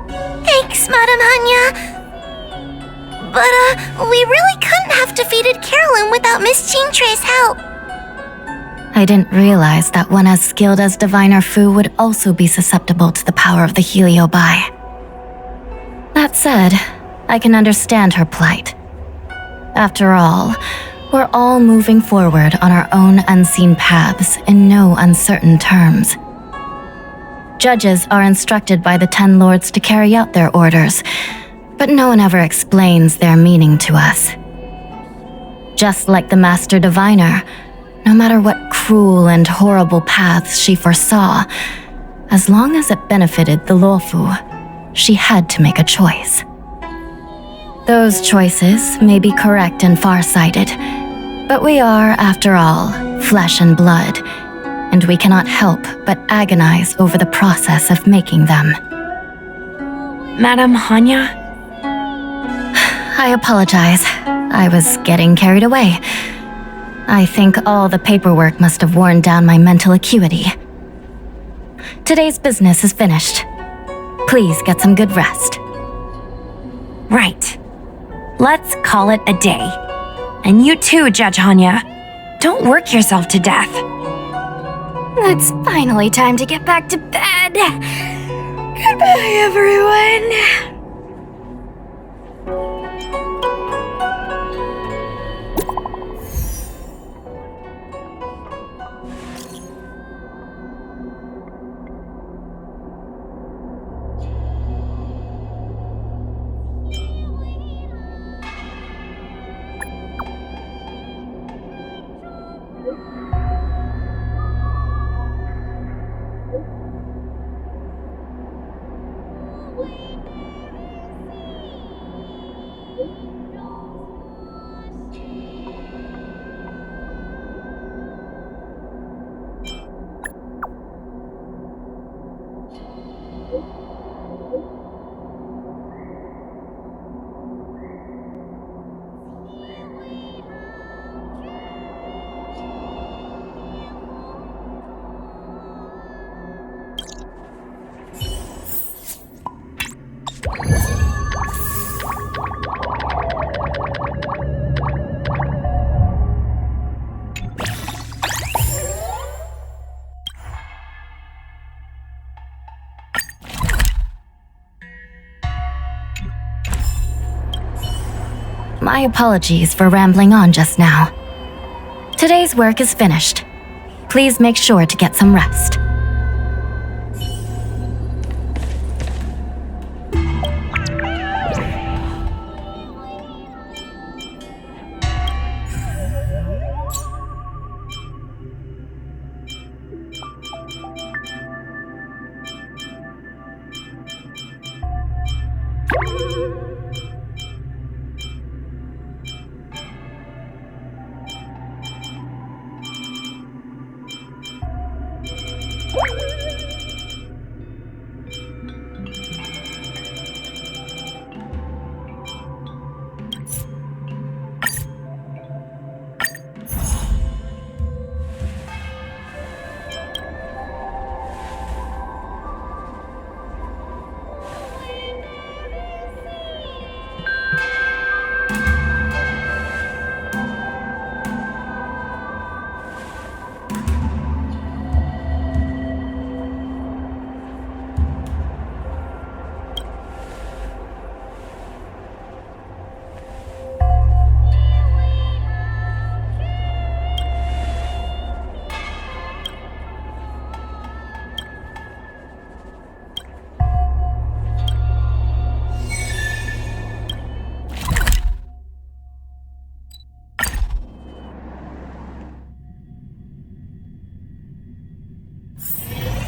Thanks, Madam Hanya. But, we really couldn't have defeated Carolyn without Miss Chingtre's help. I didn't realize that one as skilled as Diviner Fu would also be susceptible to the power of the Heliobi. That said, I can understand her plight. After all, We're all moving forward on our own unseen paths in no uncertain terms. Judges are instructed by the 10 Lords to carry out their orders, but no one ever explains their meaning to us. Just like the Master Diviner, no matter what cruel and horrible paths she foresaw, as long as it benefited the Luofu, she had to make a choice. Those choices may be correct and far-sighted, but we are, after all, flesh and blood, and we cannot help but agonize over the process of making them. Madame Hanya? I apologize. I was getting carried away. I think all the paperwork must have worn down my mental acuity. Today's business is finished. Please get some good rest. Right. Let's call it a day. And you too, Judge Hanya. Don't work yourself to death. It's finally time to get back to bed. Goodbye, everyone. My apologies for rambling on just now. Today's work is finished. Please make sure to get some rest.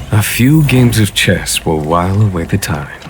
A few games of chess will while away the time.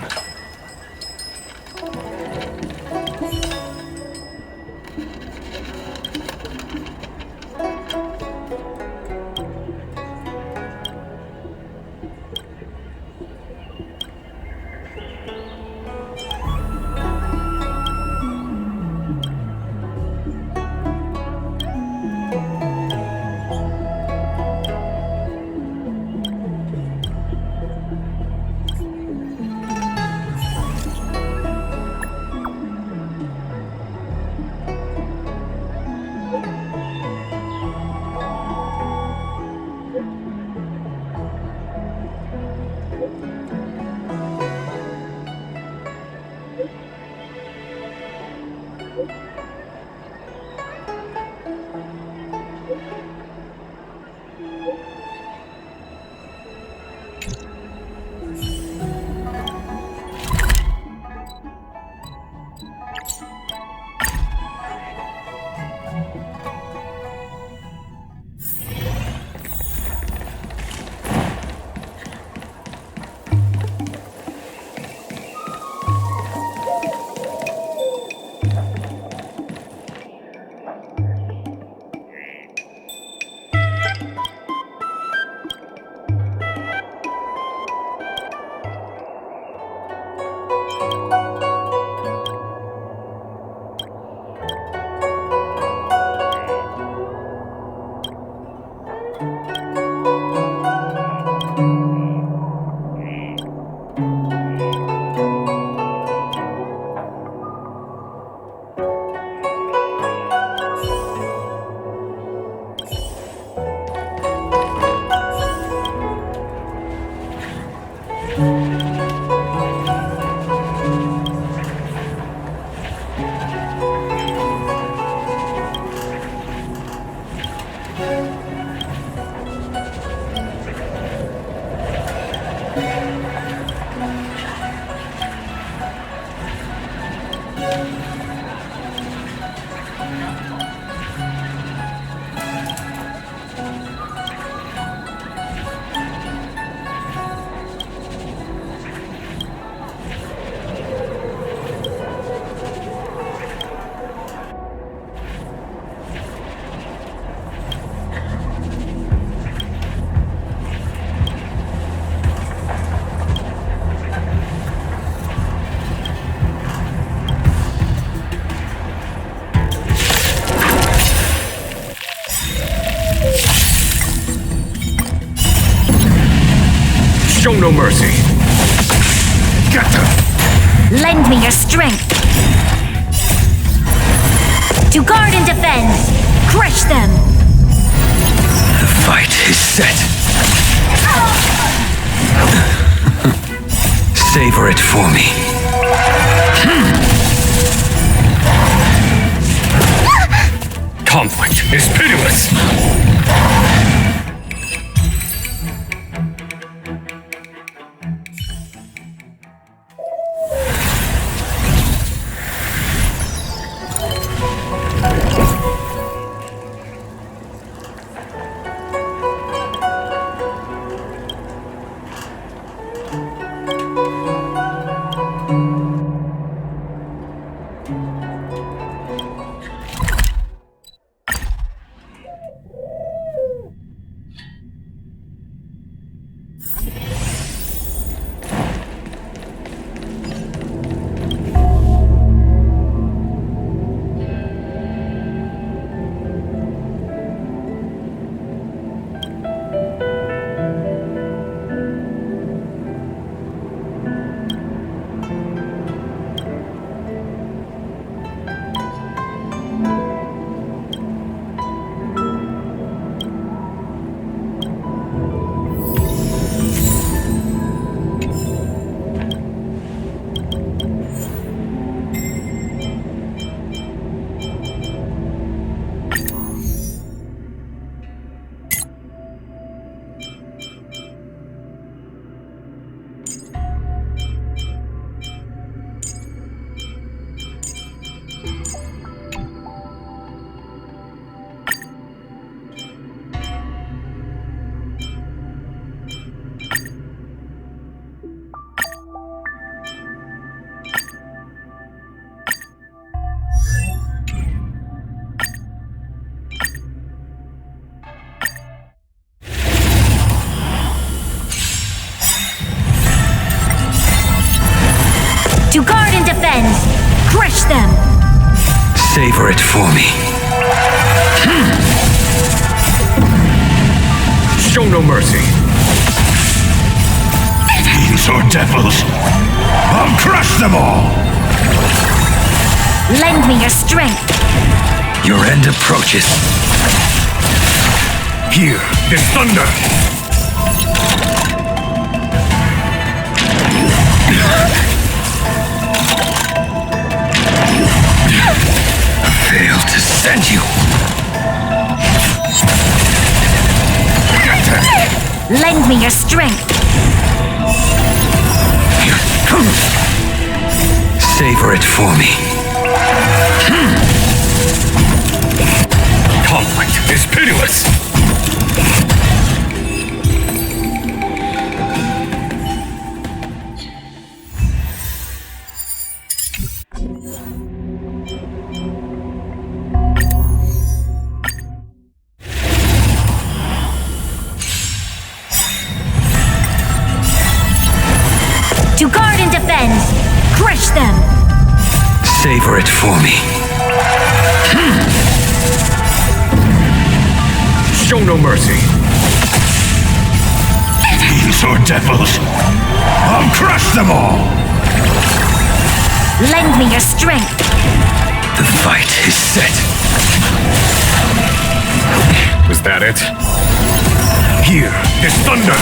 Show no mercy. Get them! Lend me your strength. To guard and defend. Crush them. The fight is set. Savor it for me. Conflict is pitiless. To guard and defend. Crush them. Savor it for me. Show no mercy. Fiends or devils, I'll crush them all! Lend me your strength. Your end approaches. Here is thunder. Fail to send you. Lend me your strength. Savor it for me. Conflict is pitiless. To guard and defend. Crush them. Savor it for me. Show no mercy. Fiends or devils, I'll crush them all! Lend me your strength. The fight is set. Was that it? Here is thunder.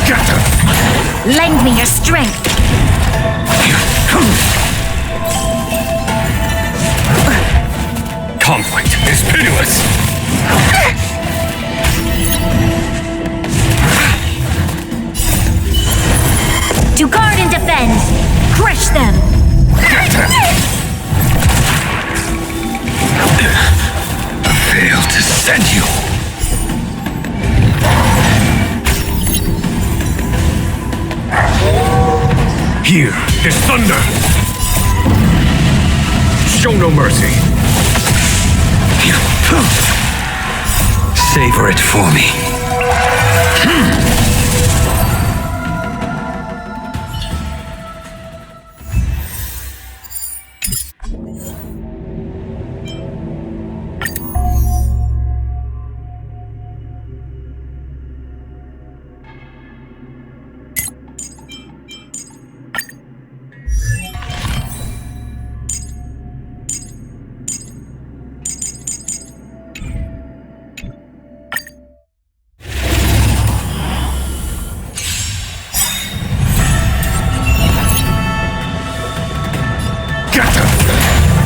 Get them! Lend me your strength. Conflict is pitiless. To guard and defend. Crush them. Get them! Fail to send you. Here is thunder. Show no mercy. Savor it for me.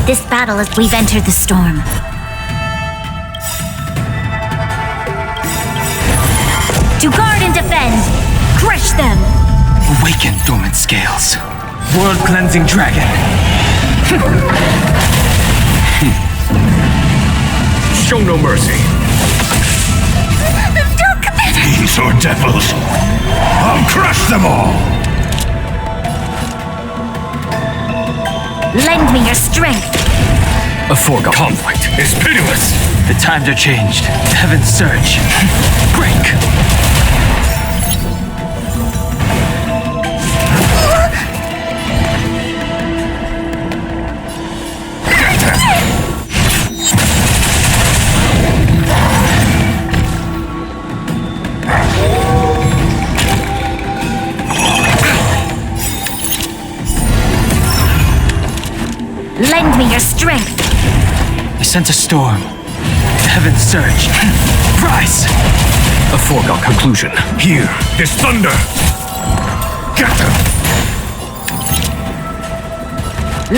This battle is we've entered the storm. To guard and defend, crush them. Awaken, dormant scales. World-cleansing dragon. Show no mercy. Fiends or devils, I'll crush them all! Lend me your strength. A foregone conflict is pitiless. The times are changed. Heaven's surge. Break! Lend me your strength. I sense a storm. Heaven's surge. Rise! A foregone conclusion. Here, this thunder! Get them!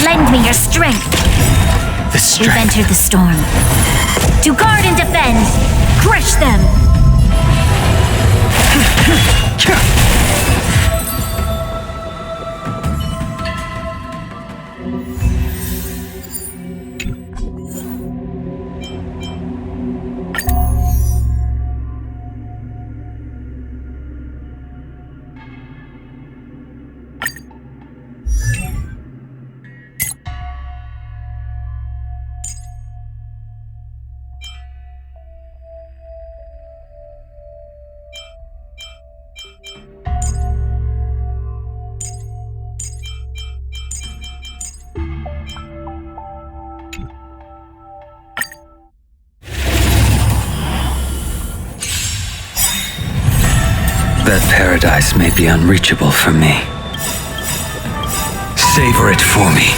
Lend me your strength. The We've strength. entered the storm. To guard and defend, crush them. That paradise may be unreachable for me. Savor it for me.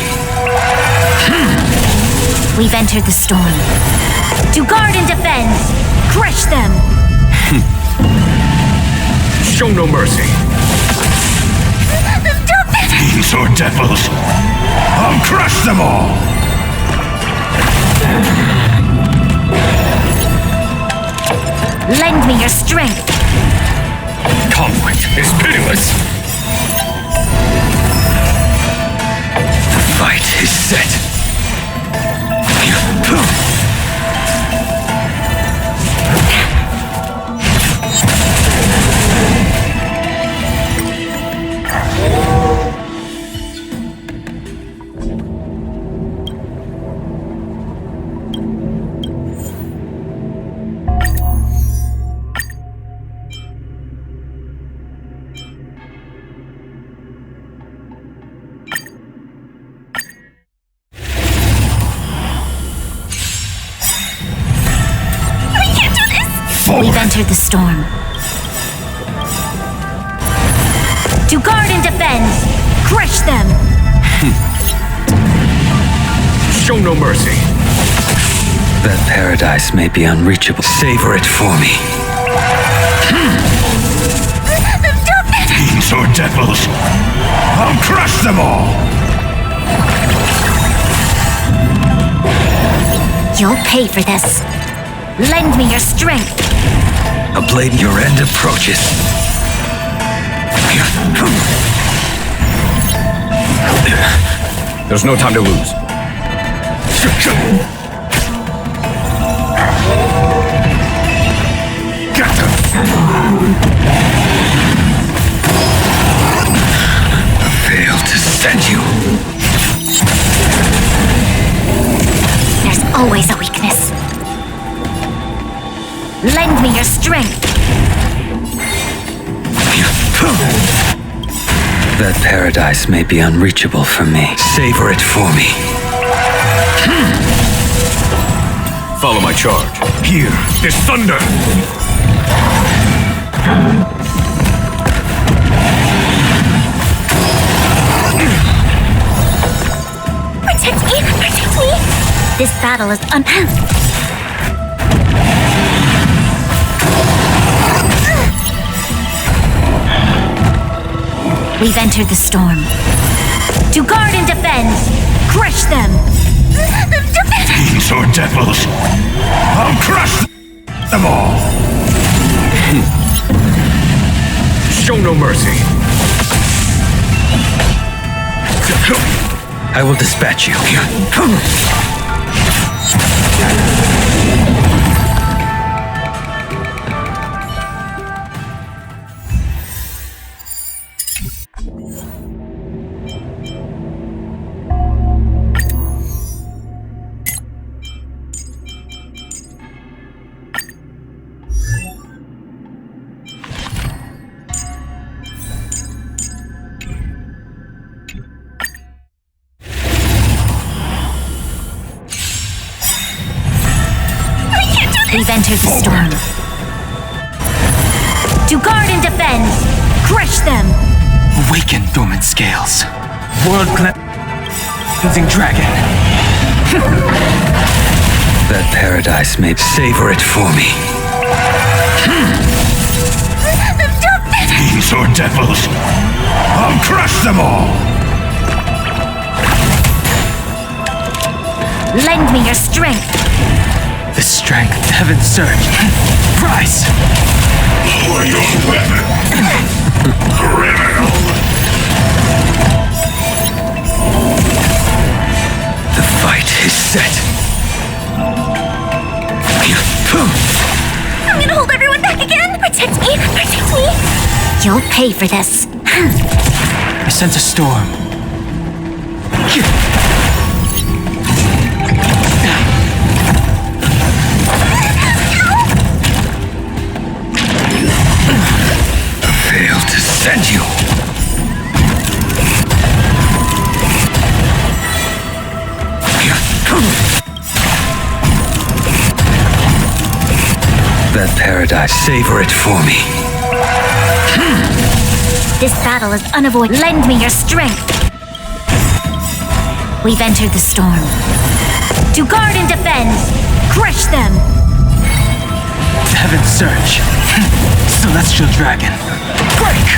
We've entered the storm. To guard and defend, crush them. Show no mercy. Fiends or devils, I'll crush them all! Lend me your strength. Conflict is pitiless. The fight is set. We've entered the storm. To guard and defend, crush them. Show no mercy. That paradise may be unreachable. Savor it for me. Fiends or devils, I'll crush them all! You'll pay for this. Lend me your strength. A blade, your end approaches. There's no time to lose. Get them! Fail to send you. There's always a weakness. Lend me your strength. That paradise may be unreachable for me. Savor it for me. Follow my charge. Here, this thunder! Protect me! Protect me! This battle is We've entered the storm. To guard and defend, crush them. Fiends or devils, I'll crush them all! Show no mercy. I will dispatch you. We've entered the storm. To guard and defend! Crush them! Awaken dormant scales. World cleansing dragon. That paradise may savor it for me. Fiends or devils, I'll crush them all! Lend me your strength. The strength heaven surge. Rise! Lower your weapon! Criminal! The fight is set. I'm gonna hold everyone back again! Protect me! Protect me! You'll pay for this. I sense a storm. Fail to send you. That paradise, savor it for me. This battle is unavoidable. Lend me your strength. We've entered the storm. To guard and defend! Crush them! Heaven surge. Celestial dragon. Break!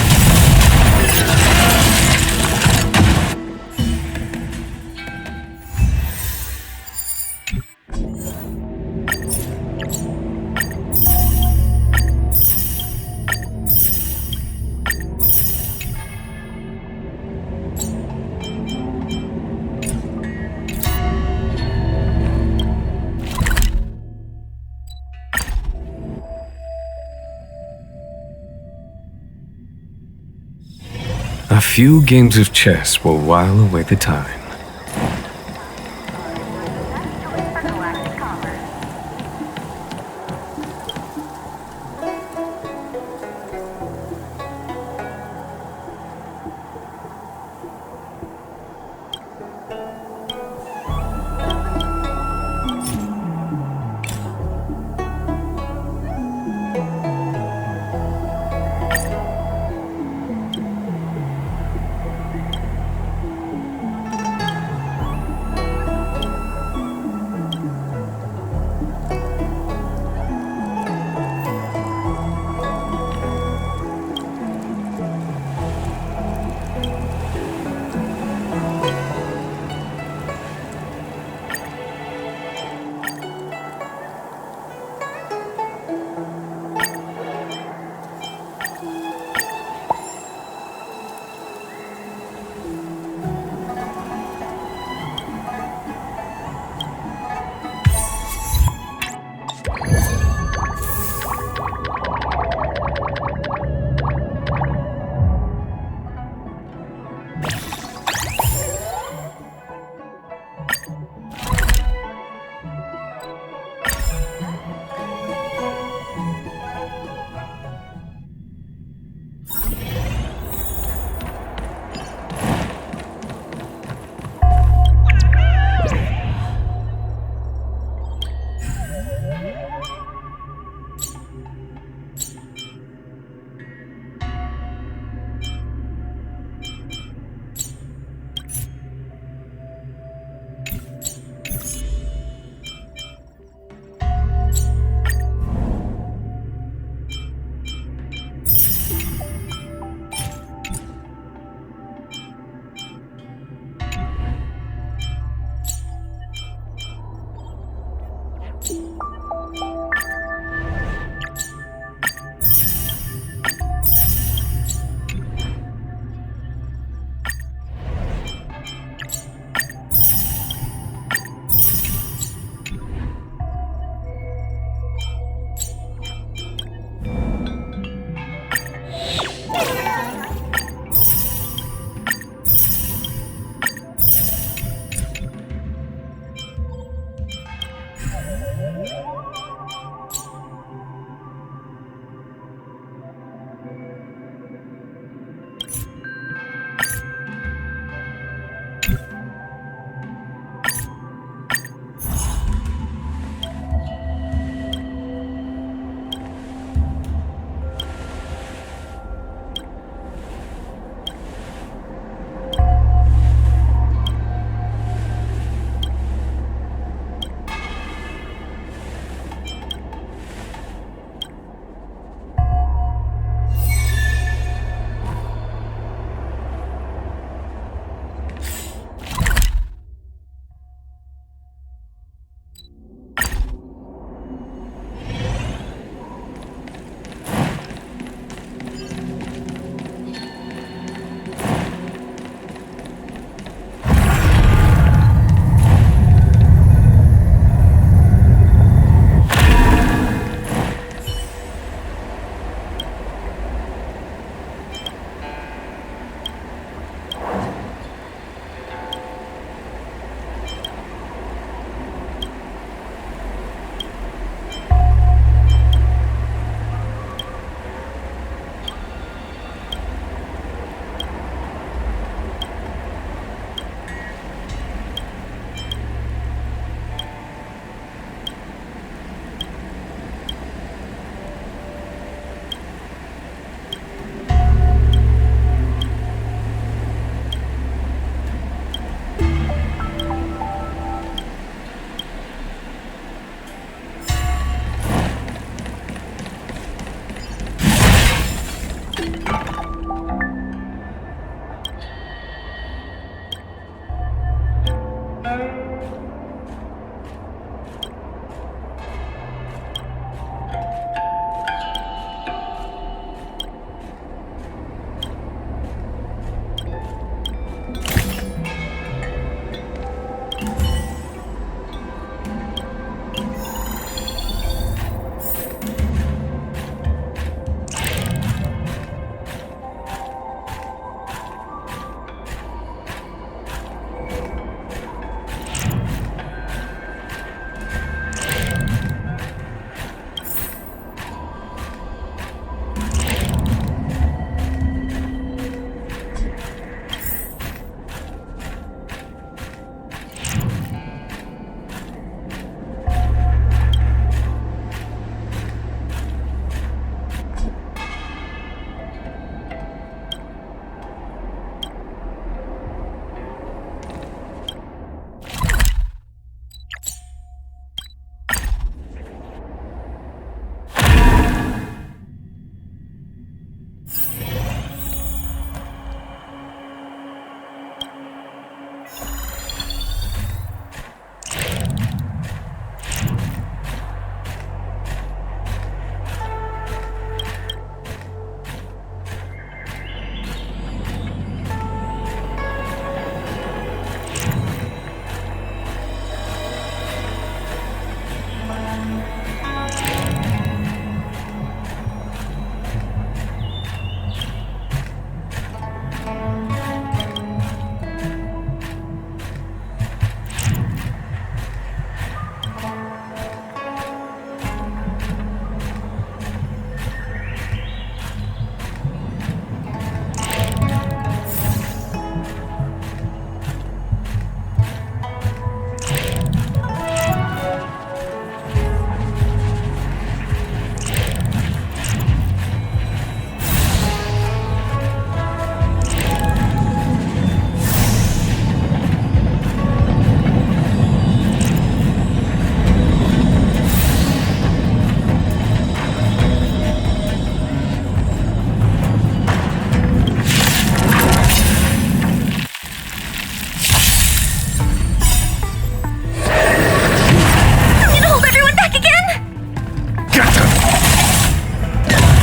A few games of chess will while away the time.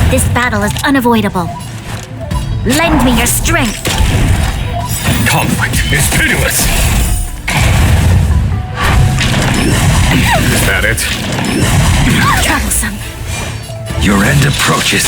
This battle is unavoidable. Lend me your strength. Conflict is pitiless. Is that it? Troublesome. Your end approaches.